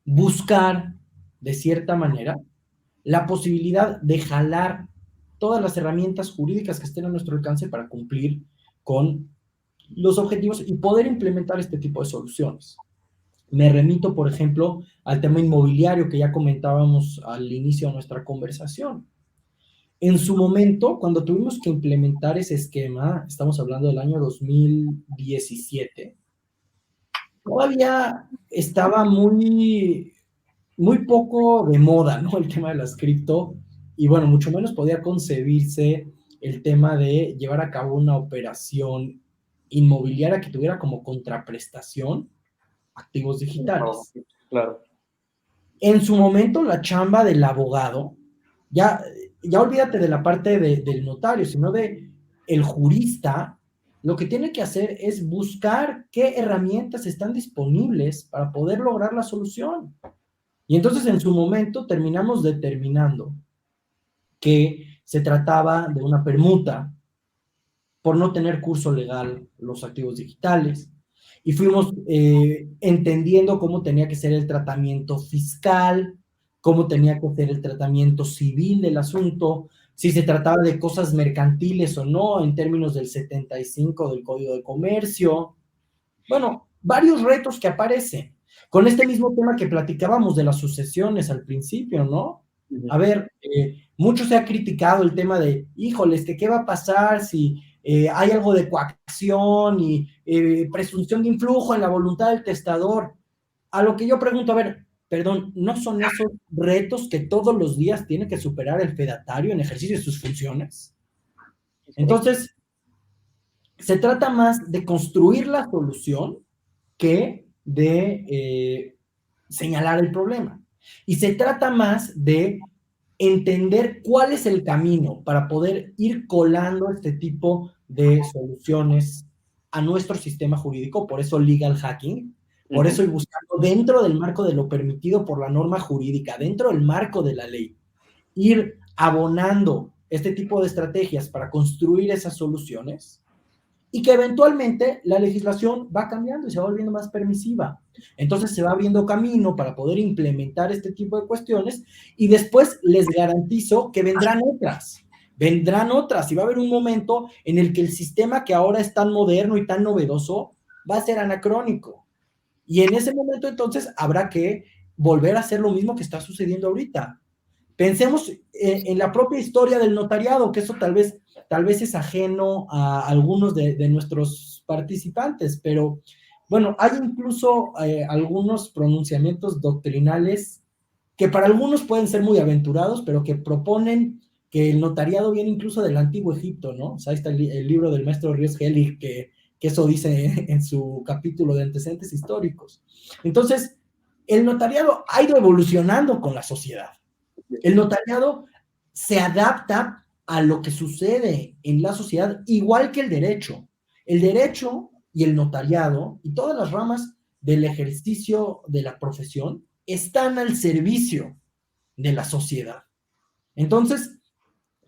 buscar, de cierta manera, la posibilidad de jalar todas las herramientas jurídicas que estén a nuestro alcance para cumplir con los objetivos y poder implementar este tipo de soluciones. Me remito, por ejemplo, al tema inmobiliario que ya comentábamos al inicio de nuestra conversación. En su momento, cuando tuvimos que implementar ese esquema, estamos hablando del año 2017, todavía estaba muy poco de moda, ¿no? El tema de las cripto, y bueno, mucho menos podía concebirse el tema de llevar a cabo una operación inmobiliaria que tuviera como contraprestación activos digitales. Claro. En su momento, la chamba del abogado, ya olvídate de la parte del notario, sino de el jurista, lo que tiene que hacer es buscar qué herramientas están disponibles para poder lograr la solución. Y entonces en su momento terminamos determinando que se trataba de una permuta por no tener curso legal los activos digitales, y fuimos entendiendo cómo tenía que ser el tratamiento fiscal, cómo tenía que ser el tratamiento civil del asunto, si se trataba de cosas mercantiles o no, en términos del 75 del Código de Comercio. Bueno, varios retos que aparecen. Con este mismo tema que platicábamos de las sucesiones al principio, ¿no? A ver, mucho se ha criticado el tema de, híjoles, que qué va a pasar si hay algo de coacción y presunción de influjo en la voluntad del testador. A lo que yo pregunto, a ver, perdón, ¿no son esos retos que todos los días tiene que superar el fedatario en ejercicio de sus funciones? Entonces, se trata más de construir la solución que de señalar el problema. Y se trata más de entender cuál es el camino para poder ir colando este tipo de soluciones a nuestro sistema jurídico, por eso legal hacking, por eso ir buscando dentro del marco de lo permitido por la norma jurídica, dentro del marco de la ley, ir abonando este tipo de estrategias para construir esas soluciones, y que eventualmente la legislación va cambiando y se va volviendo más permisiva. Entonces se va abriendo camino para poder implementar este tipo de cuestiones, y después les garantizo que vendrán otras y va a haber un momento en el que el sistema que ahora es tan moderno y tan novedoso va a ser anacrónico. Y en ese momento entonces habrá que volver a hacer lo mismo que está sucediendo ahorita. Pensemos en la propia historia del notariado, que eso tal vez es ajeno a algunos de nuestros participantes, pero bueno, hay incluso algunos pronunciamientos doctrinales que para algunos pueden ser muy aventurados, pero que proponen que el notariado viene incluso del antiguo Egipto, ¿no? O sea, ahí está el libro del maestro Ríos Helig, que eso dice en su capítulo de antecedentes históricos. Entonces, el notariado ha ido evolucionando con la sociedad. El notariado se adapta a lo que sucede en la sociedad, igual que el derecho. El derecho y el notariado y todas las ramas del ejercicio de la profesión están al servicio de la sociedad. Entonces,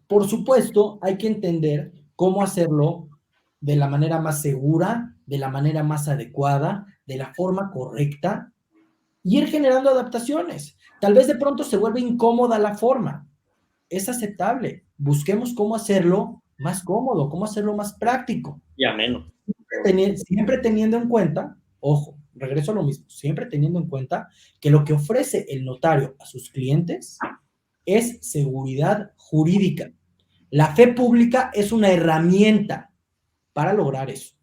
por supuesto, hay que entender cómo hacerlo de la manera más segura, de la manera más adecuada, de la forma correcta, y ir generando adaptaciones. Tal vez de pronto se vuelve incómoda la forma. Es aceptable. busquemos cómo hacerlo más cómodo, cómo hacerlo más práctico. Y ameno. Siempre teniendo en cuenta, ojo, regreso a lo mismo, siempre teniendo en cuenta que lo que ofrece el notario a sus clientes es seguridad jurídica. La fe pública es una herramienta para lograr eso.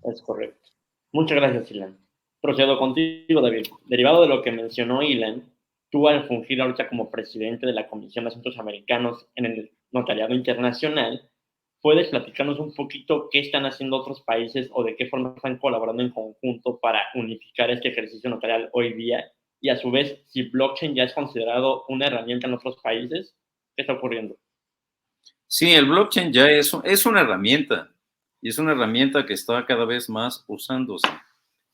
Es correcto. Muchas gracias, Ilan. Procedo contigo, David. Derivado de lo que mencionó Ilan, tú al fungir ahorita como presidente de la Comisión de Asuntos Americanos en el Notariado Internacional, ¿puedes platicarnos un poquito qué están haciendo otros países o de qué forma están colaborando en conjunto para unificar este ejercicio notarial hoy día? Y a su vez, si blockchain ya es considerado una herramienta en otros países, ¿qué está ocurriendo? Sí, el blockchain ya es una herramienta y es una herramienta que está cada vez más usándose.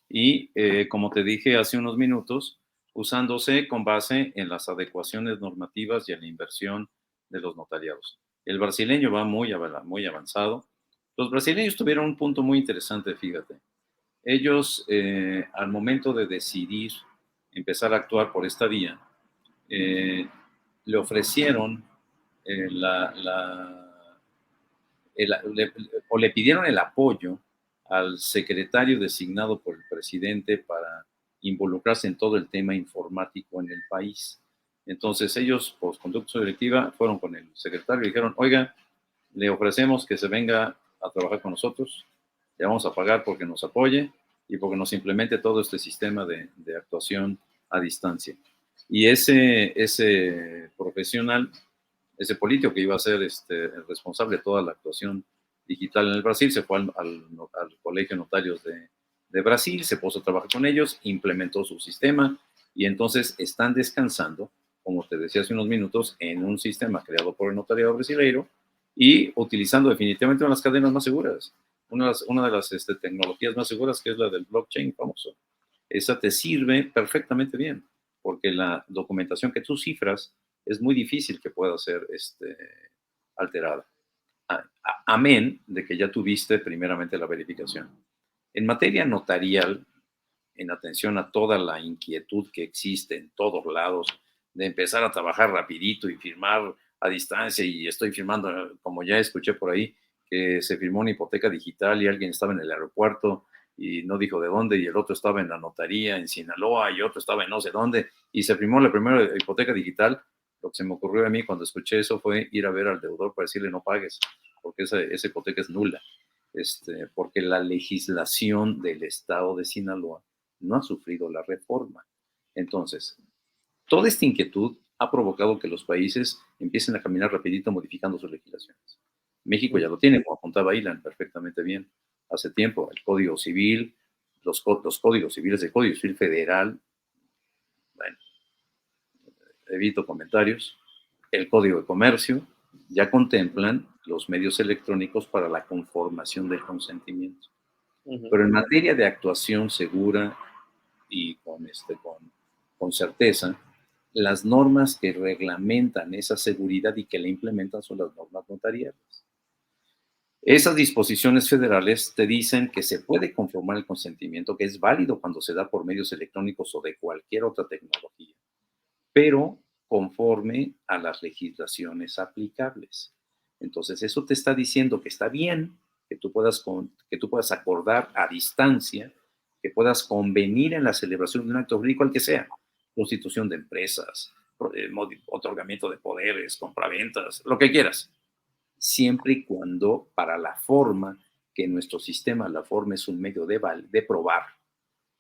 Y como te dije hace unos minutos, usándose con base en las adecuaciones normativas y en la inversión de los notariados. El brasileño va muy avanzado. Los brasileños tuvieron un punto muy interesante, fíjate. Ellos, al momento de decidir empezar a actuar por esta vía, le ofrecieron o le pidieron el apoyo al secretario designado por el presidente para involucrarse en todo el tema informático en el país. Entonces ellos, por conducta directiva, fueron con el secretario y dijeron, oiga, le ofrecemos que se venga a trabajar con nosotros, le vamos a pagar porque nos apoye y porque nos implemente todo este sistema de actuación a distancia. Y ese profesional, ese político que iba a ser el responsable de toda la actuación digital en el Brasil, se fue al Colegio de Notarios de Brasil, se puso a trabajar con ellos, implementó su sistema y entonces están descansando, como te decía hace unos minutos, en un sistema creado por el notariado brasileiro y utilizando definitivamente una de las cadenas más seguras, una de las tecnologías más seguras, que es la del blockchain famoso. Esa te sirve perfectamente bien, porque la documentación que tú cifras es muy difícil que pueda ser alterada. Amén de que ya tuviste primeramente la verificación. En materia notarial, en atención a toda la inquietud que existe en todos lados, de empezar a trabajar rapidito y firmar a distancia, y estoy firmando, como ya escuché por ahí, que se firmó una hipoteca digital y alguien estaba en el aeropuerto y no dijo de dónde, y el otro estaba en la notaría en Sinaloa y otro estaba en no sé dónde, y se firmó la primera hipoteca digital. Lo que se me ocurrió a mí cuando escuché eso fue ir a ver al deudor para decirle no pagues, porque esa hipoteca es nula, porque la legislación del estado de Sinaloa no ha sufrido la reforma. Entonces, toda esta inquietud ha provocado que los países empiecen a caminar rapidito modificando sus legislaciones. México ya lo tiene, como apuntaba Ilan perfectamente bien hace tiempo, el Código Civil, los códigos civiles, el Código Civil Federal, bueno, evito comentarios, el Código de Comercio, ya contemplan los medios electrónicos para la conformación del consentimiento. Pero en materia de actuación segura y con certeza, las normas que reglamentan esa seguridad y que la implementan son las normas notariales. Esas disposiciones federales te dicen que se puede conformar el consentimiento, que es válido cuando se da por medios electrónicos o de cualquier otra tecnología, pero conforme a las legislaciones aplicables. Entonces, eso te está diciendo que está bien que tú puedas acordar a distancia, que puedas convenir en la celebración de un acto jurídico, al que sea, constitución de empresas, otorgamiento de poderes, compraventas, lo que quieras, siempre y cuando para la forma, que en nuestro sistema la forma es un medio de probar.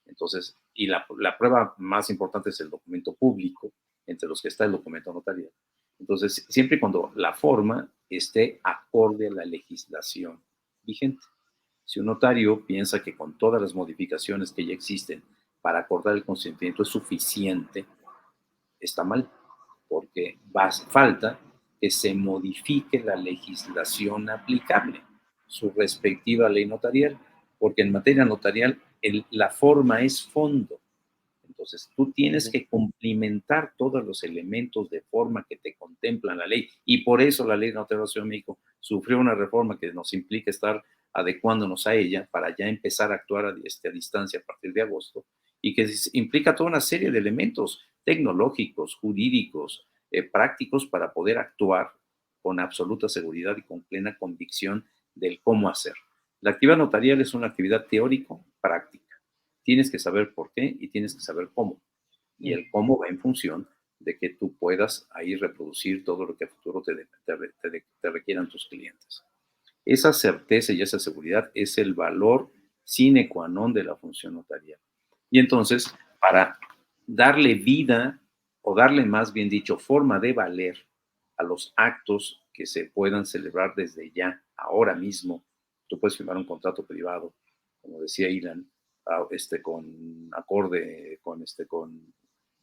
Entonces, y la prueba más importante es el documento público, entre los que está el documento notarial. Entonces, siempre y cuando la forma esté acorde a la legislación vigente. Si un notario piensa que con todas las modificaciones que ya existen para acordar el consentimiento es suficiente, está mal, porque falta que se modifique la legislación aplicable, su respectiva ley notarial, porque en materia notarial la forma es fondo. Entonces, tú tienes que cumplimentar todos los elementos de forma que te contemplan la ley, y por eso la ley de notariación de México sufrió una reforma que nos implica estar adecuándonos a ella para ya empezar a actuar a distancia a partir de agosto, y que implica toda una serie de elementos tecnológicos, jurídicos, prácticos para poder actuar con absoluta seguridad y con plena convicción del cómo hacer. La actividad notarial es una actividad teórico-práctica. Tienes que saber por qué y tienes que saber cómo. Y el cómo va en función de que tú puedas ahí reproducir todo lo que a futuro te requieran tus clientes. Esa certeza y esa seguridad es el valor sine qua non de la función notarial. Y entonces, para darle vida, o darle más bien dicho, forma de valer a los actos que se puedan celebrar desde ya, ahora mismo, tú puedes firmar un contrato privado, como decía Ilan, con acorde, con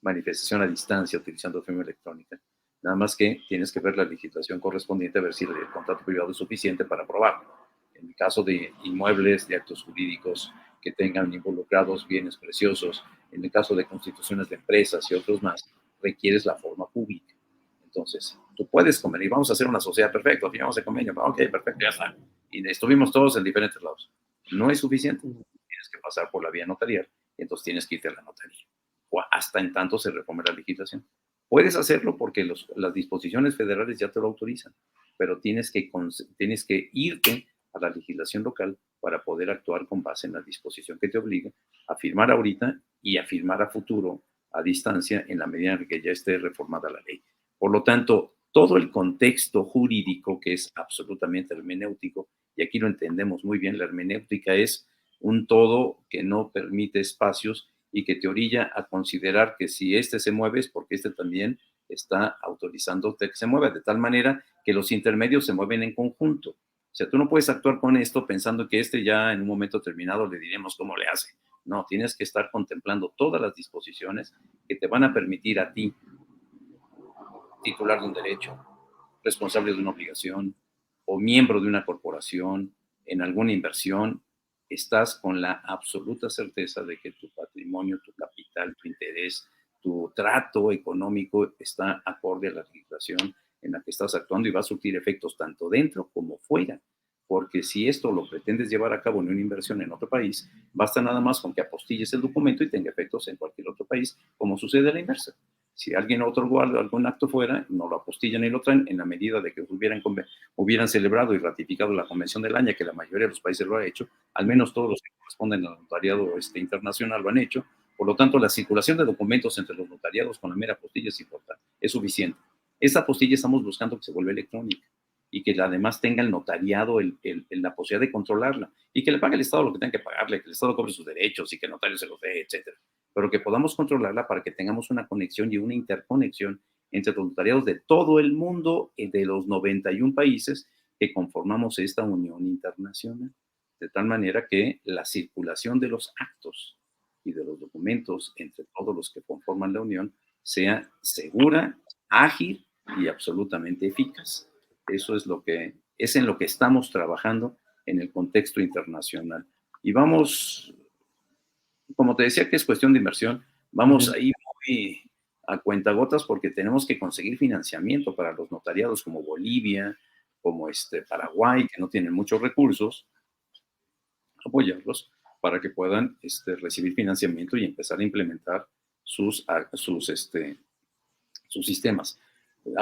manifestación a distancia utilizando firma electrónica. Nada más que tienes que ver la legislación correspondiente a ver si el contrato privado es suficiente para aprobarlo. En el caso de inmuebles, de actos jurídicos que tengan involucrados bienes preciosos, en el caso de constituciones de empresas y otros más, requieres la forma pública. Entonces, tú puedes convenir, vamos a hacer una sociedad, perfecto, firmamos el convenio, ok, perfecto, ya está. Y estuvimos todos en diferentes lados. No es suficiente, tienes que pasar por la vía notarial y entonces tienes que irte a la notaría. O hasta en tanto se reforme la legislación. Puedes hacerlo porque las disposiciones federales ya te lo autorizan, pero tienes que irte a la legislación local para poder actuar con base en la disposición que te obliga a firmar ahorita y a firmar a futuro, a distancia, en la medida en que ya esté reformada la ley. Por lo tanto, todo el contexto jurídico, que es absolutamente hermenéutico, y aquí lo entendemos muy bien, la hermenéutica es un todo que no permite espacios y que te orilla a considerar que si este se mueve es porque este también está autorizando que se mueva, de tal manera que los intermedios se mueven en conjunto. O sea, tú no puedes actuar con esto pensando que ya en un momento determinado le diremos cómo le hace. No, tienes que estar contemplando todas las disposiciones que te van a permitir a ti, titular de un derecho, responsable de una obligación o miembro de una corporación, en alguna inversión, estás con la absoluta certeza de que tu patrimonio, tu capital, tu interés, tu trato económico está acorde a la legislación en la que estás actuando y va a surtir efectos tanto dentro como fuera. Porque si esto lo pretendes llevar a cabo en una inversión en otro país, basta nada más con que apostilles el documento y tenga efectos en cualquier otro país, como sucede a la inversa. Si alguien otorgó algún acto fuera, no lo apostillan y lo traen en la medida de que hubieran celebrado y ratificado la Convención del AñA, que la mayoría de los países lo ha hecho, al menos todos los que corresponden al notariado internacional lo han hecho. Por lo tanto, la circulación de documentos entre los notariados con la mera apostilla es suficiente. Esa apostilla estamos buscando que se vuelva electrónica y que además tenga el notariado la posibilidad de controlarla y que le pague el Estado lo que tenga que pagarle, que el Estado cobre sus derechos y que el notario se los dé, etcétera. Pero que podamos controlarla para que tengamos una conexión y una interconexión entre los notariados de todo el mundo, de los 91 países que conformamos esta unión internacional, de tal manera que la circulación de los actos y de los documentos entre todos los que conforman la unión sea segura, ágil y absolutamente eficaz. Eso es en lo que estamos trabajando en el contexto internacional. Y vamos, como te decía que es cuestión de inversión, vamos ahí muy a cuentagotas porque tenemos que conseguir financiamiento para los notariados como Bolivia, como Paraguay, que no tienen muchos recursos, apoyarlos para que puedan recibir financiamiento y empezar a implementar sus sistemas.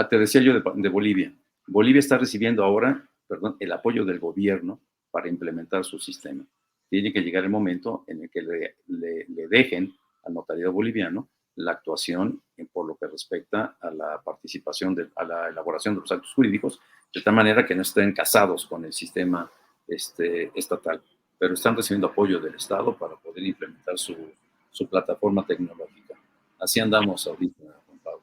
Te decía yo de Bolivia. Bolivia está recibiendo ahora, el apoyo del gobierno para implementar su sistema. Tiene que llegar el momento en el que le dejen al notariado boliviano la actuación por lo que respecta a la participación, a la elaboración de los actos jurídicos, de tal manera que no estén casados con el sistema estatal, pero están recibiendo apoyo del Estado para poder implementar su plataforma tecnológica. Así andamos ahorita, Juan Pablo.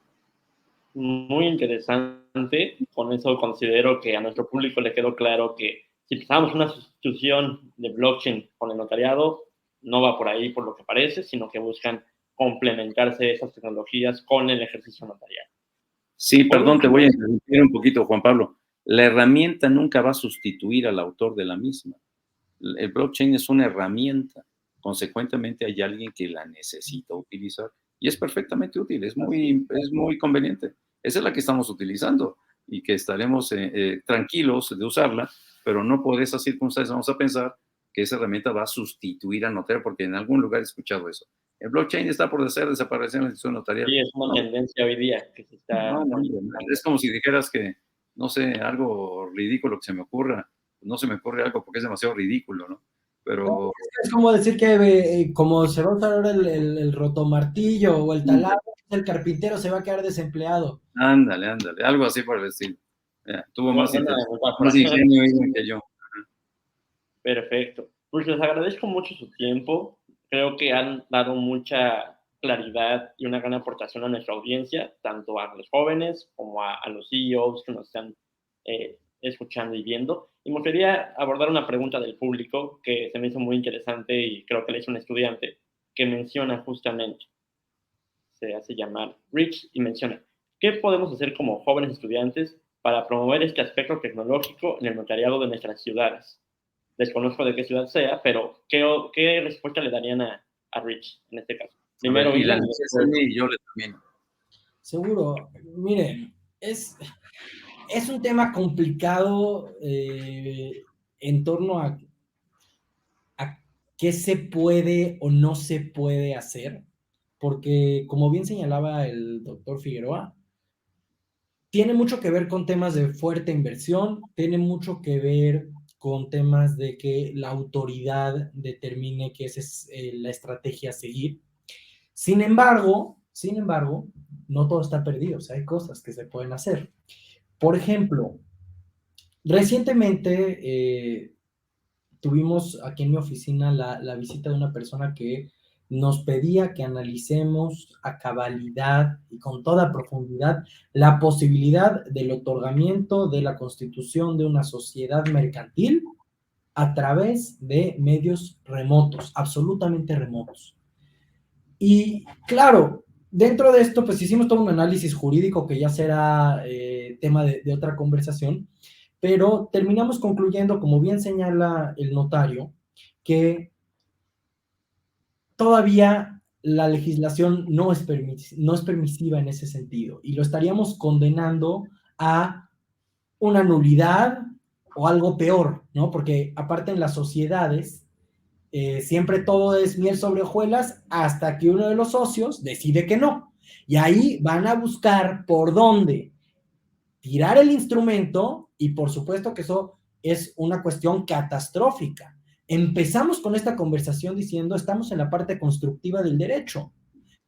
Muy interesante. Con eso considero que a nuestro público le quedó claro que si empezamos una sustitución de blockchain con el notariado, no va por ahí por lo que parece, sino que buscan complementarse esas tecnologías con el ejercicio notarial. Sí, perdón, te voy a interrumpir un poquito, Juan Pablo. La herramienta nunca va a sustituir al autor de la misma. El blockchain es una herramienta. Consecuentemente, hay alguien que la necesita utilizar y es perfectamente útil, es muy conveniente. Esa es la que estamos utilizando y que estaremos tranquilos de usarla, pero no por esas circunstancias vamos a pensar que esa herramienta va a sustituir al notario, porque en algún lugar he escuchado eso. El blockchain está por desaparecer en la institución notarial. Sí, es una tendencia hoy día que se está... No, es como si dijeras que, no sé, algo ridículo que se me ocurra. No se me ocurre algo porque es demasiado ridículo, ¿no? Pero... Es como decir que como se va a usar ahora el rotomartillo o el taladro, el carpintero se va a quedar desempleado. Ándale, algo así por el estilo. Tuvo más Buena ingenio que yo. Perfecto. Pues les agradezco mucho su tiempo. Creo que han dado mucha claridad y una gran aportación a nuestra audiencia, tanto a los jóvenes como a los CEOs que nos están escuchando y viendo. Y me gustaría abordar una pregunta del público que se me hizo muy interesante y creo que le hizo un estudiante que menciona justamente, se hace llamar Rich y menciona, ¿qué podemos hacer como jóvenes estudiantes para promover este aspecto tecnológico en el notariado de nuestras ciudades? Desconozco de qué ciudad sea, pero ¿qué respuesta le darían a Rich en este caso? Primero, y yo le también. Seguro, miren, es un tema complicado en torno a qué se puede o no se puede hacer, porque como bien señalaba el doctor Figueroa, tiene mucho que ver con temas de fuerte inversión, tiene mucho que ver con temas de que la autoridad determine que esa es la estrategia a seguir. Sin embargo, no todo está perdido, o sea, hay cosas que se pueden hacer. Por ejemplo, recientemente tuvimos aquí en mi oficina la visita de una persona que nos pedía que analicemos a cabalidad y con toda profundidad la posibilidad del otorgamiento de la constitución de una sociedad mercantil a través de medios remotos, absolutamente remotos. Y claro, dentro de esto, pues hicimos todo un análisis jurídico que ya será tema de otra conversación, pero terminamos concluyendo, como bien señala el notario, que todavía la legislación no es permisiva en ese sentido y lo estaríamos condenando a una nulidad o algo peor, ¿no? Porque aparte en las sociedades siempre todo es miel sobre hojuelas hasta que uno de los socios decide que no. Y ahí van a buscar por dónde tirar el instrumento y por supuesto que eso es una cuestión catastrófica. Empezamos con esta conversación diciendo estamos en la parte constructiva del derecho.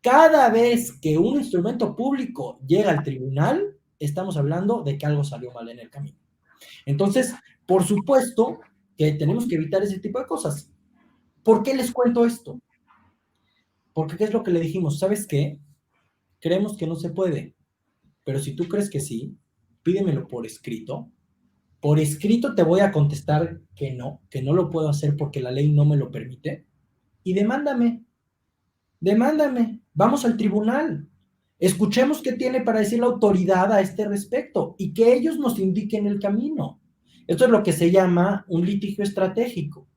Cada vez que un instrumento público llega al tribunal, estamos hablando de que algo salió mal en el camino. Entonces, por supuesto que tenemos que evitar ese tipo de cosas. ¿Por qué les cuento esto? Porque ¿qué es lo que le dijimos? ¿Sabes qué? Creemos que no se puede, pero si tú crees que sí, pídemelo por escrito. Por escrito te voy a contestar que no lo puedo hacer porque la ley no me lo permite. Y demándame, vamos al tribunal. Escuchemos qué tiene para decir la autoridad a este respecto y que ellos nos indiquen el camino. Esto es lo que se llama un litigio estratégico.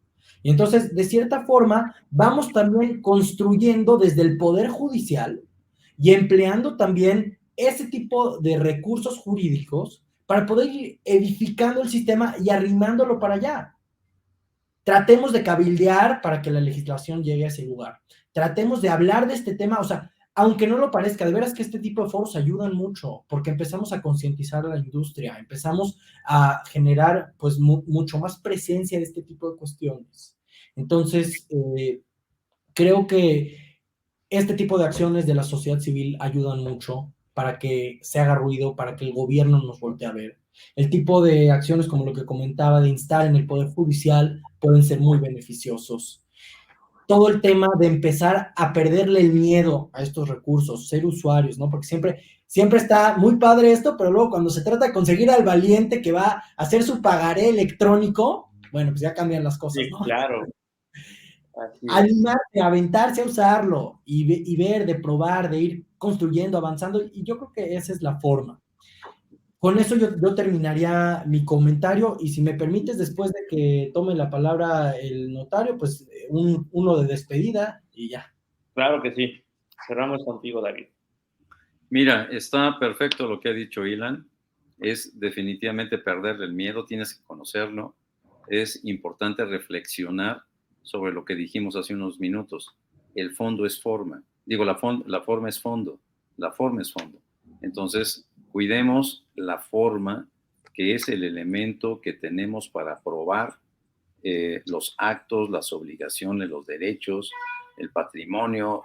Y entonces, de cierta forma, vamos también construyendo desde el Poder Judicial y empleando también ese tipo de recursos jurídicos para poder ir edificando el sistema y arrimándolo para allá. Tratemos de cabildear para que la legislación llegue a ese lugar. Tratemos de hablar de este tema, o sea, aunque no lo parezca, de veras que este tipo de foros ayudan mucho, porque empezamos a concientizar a la industria, empezamos a generar pues mucho más presencia de este tipo de cuestiones. Entonces, creo que este tipo de acciones de la sociedad civil ayudan mucho para que se haga ruido, para que el gobierno nos voltee a ver. El tipo de acciones como lo que comentaba de instar en el Poder Judicial pueden ser muy beneficiosos. Todo el tema de empezar a perderle el miedo a estos recursos, ser usuarios, ¿no? Porque siempre está muy padre esto, pero luego cuando se trata de conseguir al valiente que va a hacer su pagaré electrónico, bueno, pues ya cambian las cosas, sí, ¿no? Claro. Animarse, aventarse a usarlo y ver, de probar, de ir construyendo, avanzando, y yo creo que esa es la forma. Con eso yo terminaría mi comentario y si me permites, después de que tome la palabra el notario, pues uno de despedida y ya. Claro que sí. Cerramos contigo, David. Mira, está perfecto lo que ha dicho Ilan. Es definitivamente perderle el miedo, tienes que conocerlo. Es importante reflexionar sobre lo que dijimos hace unos minutos. el fondo es forma. Digo, la forma es fondo. La forma es fondo. Entonces, cuidemos la forma, que es el elemento que tenemos para probar los actos, las obligaciones, los derechos, el patrimonio.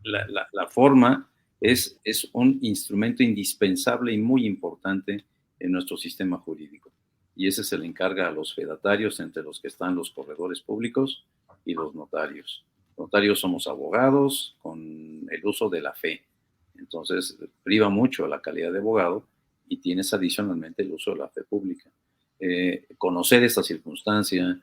La forma es un instrumento indispensable y muy importante en nuestro sistema jurídico. Y ese se le encarga a los fedatarios, entre los que están los corredores públicos y los notarios. Notarios somos abogados con el uso de la fe. Entonces, priva mucho la calidad de abogado y tienes adicionalmente el uso de la fe pública. Conocer esta circunstancia,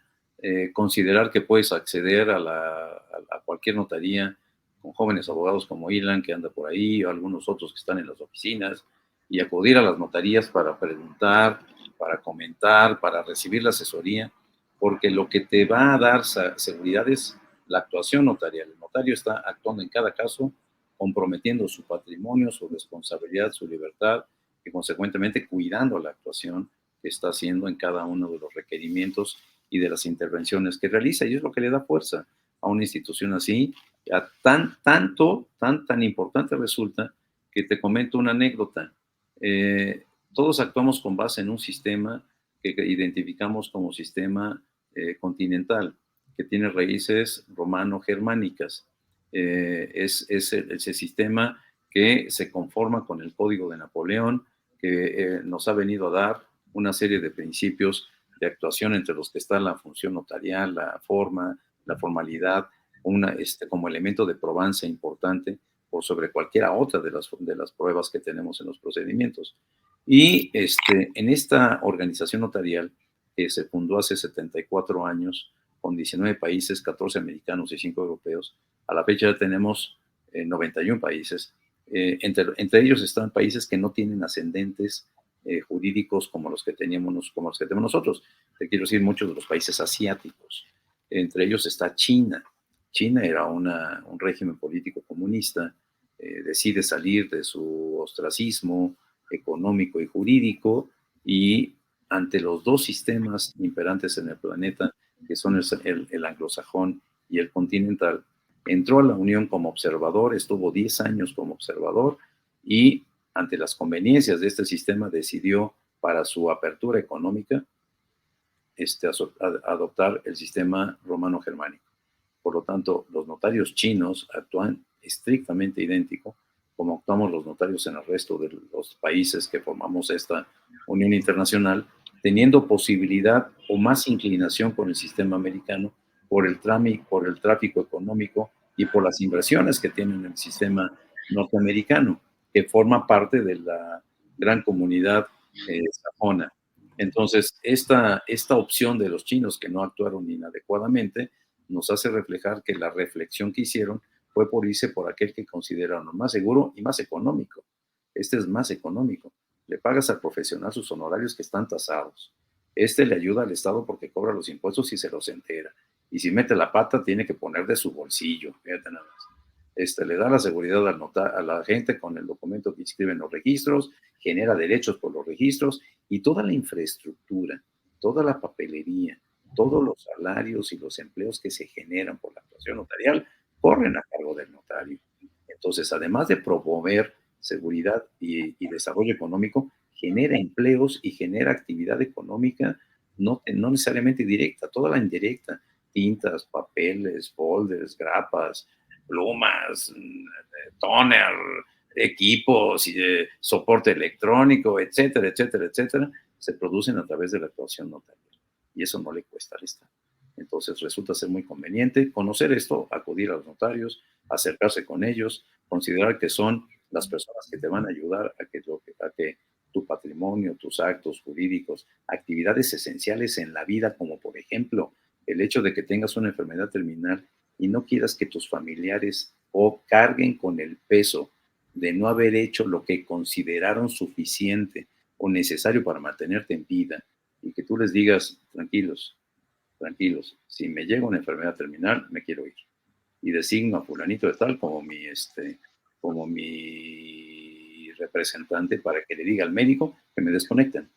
considerar que puedes acceder a cualquier notaría con jóvenes abogados como Ilan, que anda por ahí, o algunos otros que están en las oficinas, y acudir a las notarías para preguntar, para comentar, para recibir la asesoría, porque lo que te va a dar seguridad es la actuación notarial. El notario está actuando en cada caso, comprometiendo su patrimonio, su responsabilidad, su libertad, y consecuentemente cuidando la actuación que está haciendo en cada uno de los requerimientos y de las intervenciones que realiza, y es lo que le da fuerza a una institución así. Tan importante resulta que te comento una anécdota. Todos actuamos con base en un sistema que identificamos como sistema continental, que tiene raíces romano-germánicas. Es ese sistema que se conforma con el Código de Napoleón, que nos ha venido a dar una serie de principios de actuación, entre los que está la función notarial, la forma, la formalidad, como elemento de probancia importante por sobre cualquiera otra de las pruebas que tenemos en los procedimientos. Y en esta organización notarial, que se fundó hace 74 años, con 19 países, 14 americanos y 5 europeos, a la fecha ya tenemos 91 países. Entre ellos están países que no tienen ascendentes jurídicos como los que tenemos nosotros. Te quiero decir, muchos de los países asiáticos. Entre ellos está China. China era un régimen político comunista, decide salir de su ostracismo económico y jurídico, y ante los dos sistemas imperantes en el planeta, que son el anglosajón y el continental, entró a la Unión como observador, estuvo 10 años como observador, y ante las conveniencias de este sistema decidió, para su apertura económica, adoptar el sistema romano-germánico. Por lo tanto, los notarios chinos actúan estrictamente idéntico como actuamos los notarios en el resto de los países que formamos esta unión internacional, teniendo posibilidad o más inclinación con el sistema americano por el tráfico económico y por las inversiones que tienen en el sistema norteamericano, que forma parte de la gran comunidad sajona. Entonces, esta opción de los chinos, que no actuaron inadecuadamente, nos hace reflejar que la reflexión que hicieron fue por irse por aquel que consideraron más seguro y más económico. Este es más económico. Le pagas al profesional sus honorarios, que están tasados. Le ayuda al Estado porque cobra los impuestos y se los entera. Y si mete la pata, tiene que poner de su bolsillo. Fíjate nada más. Le da la seguridad a la gente con el documento que inscribe en los registros, genera derechos por los registros, y toda la infraestructura, toda la papelería, todos los salarios y los empleos que se generan por la actuación notarial corren a cargo del notario. Entonces, además de promover seguridad y desarrollo económico, genera empleos y genera actividad económica, no necesariamente directa, toda la indirecta: tintas, papeles, folders, grapas, plumas, toner, equipos, soporte electrónico, etcétera, etcétera, etcétera, se producen a través de la actuación notarial. Y eso no le cuesta al Estado. Entonces resulta ser muy conveniente conocer esto, acudir a los notarios, acercarse con ellos, considerar que son las personas que te van a ayudar a que tu patrimonio, tus actos jurídicos, actividades esenciales en la vida, como por ejemplo el hecho de que tengas una enfermedad terminal y no quieras que tus familiares carguen con el peso de no haber hecho lo que consideraron suficiente o necesario para mantenerte en vida, y que tú les digas: tranquilos, si me llega una enfermedad terminal, me quiero ir. Y designo a fulanito de tal como mi representante, para que le diga al médico que me desconecten.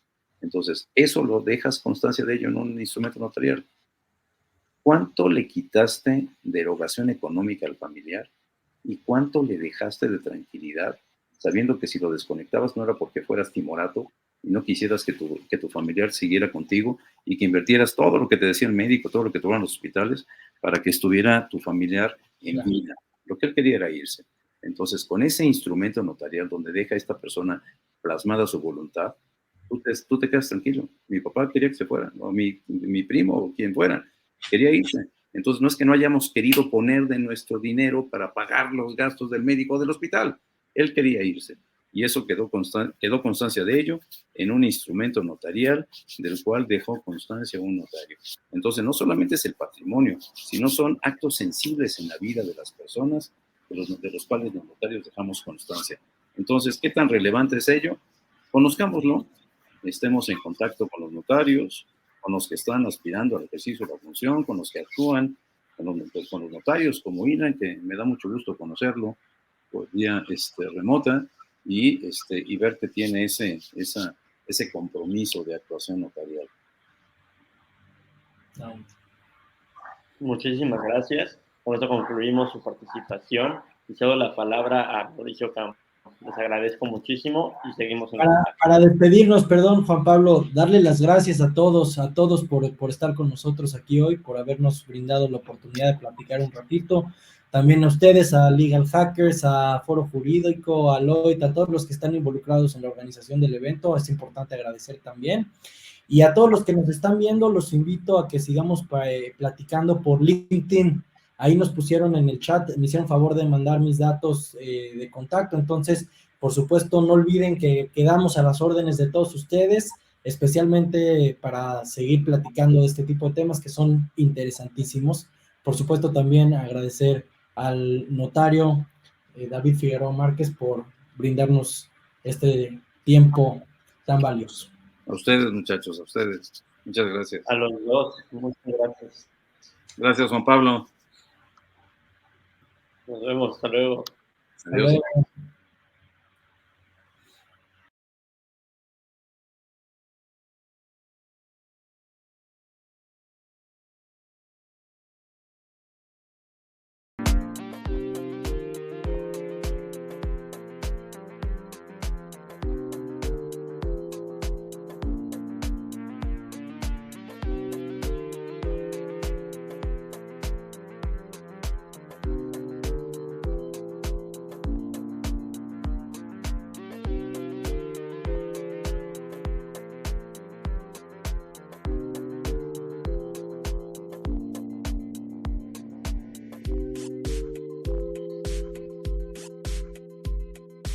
Entonces, eso lo dejas constancia de ello en un instrumento notarial. ¿cuánto le quitaste de erogación económica al familiar y cuánto le dejaste de tranquilidad, sabiendo que si lo desconectabas no era porque fueras timorato y no quisieras que tu familiar siguiera contigo y que invirtieras todo lo que te decía el médico, todo lo que te daban los hospitales, para que estuviera tu familiar en vida? Lo que él quería era irse. Entonces, con ese instrumento notarial donde deja a esta persona plasmada su voluntad, tú te quedas tranquilo. Mi papá quería que se fuera, o mi primo, o quien fuera, quería irse. Entonces, no es que no hayamos querido poner de nuestro dinero para pagar los gastos del médico o del hospital. Él quería irse. Y eso quedó constancia de ello en un instrumento notarial del cual dejó constancia un notario. Entonces, no solamente es el patrimonio, sino son actos sensibles en la vida de las personas de los cuales los notarios dejamos constancia. Entonces, ¿qué tan relevante es ello? Conozcámoslo, estemos en contacto con los notarios, con los que están aspirando al ejercicio de la función, con los que actúan, con los notarios como Ilan, que me da mucho gusto conocerlo por vía remota, y ver que tiene ese compromiso de actuación notarial. Muchísimas gracias. Con esto concluimos su participación y cedo la palabra a Mauricio Campos. Les agradezco muchísimo y seguimos en contacto. Para despedirnos, perdón, Juan Pablo, darle las gracias a todos por estar con nosotros aquí hoy, por habernos brindado la oportunidad de platicar un ratito. También a ustedes, a Legal Hackers, a Foro Jurídico, a Lloyd, a todos los que están involucrados en la organización del evento. Es importante agradecer también. Y a todos los que nos están viendo, los invito a que sigamos platicando por LinkedIn. Ahí nos pusieron en el chat, me hicieron favor de mandar mis datos de contacto. Entonces, por supuesto, no olviden que quedamos a las órdenes de todos ustedes, especialmente para seguir platicando de este tipo de temas que son interesantísimos. Por supuesto, también agradecer al notario David Figueroa Márquez por brindarnos este tiempo tan valioso. A ustedes, muchachos, a ustedes. Muchas gracias. A los dos, muchas gracias. Gracias, Juan Pablo. Nos vemos, hasta luego. Adiós. Hasta luego.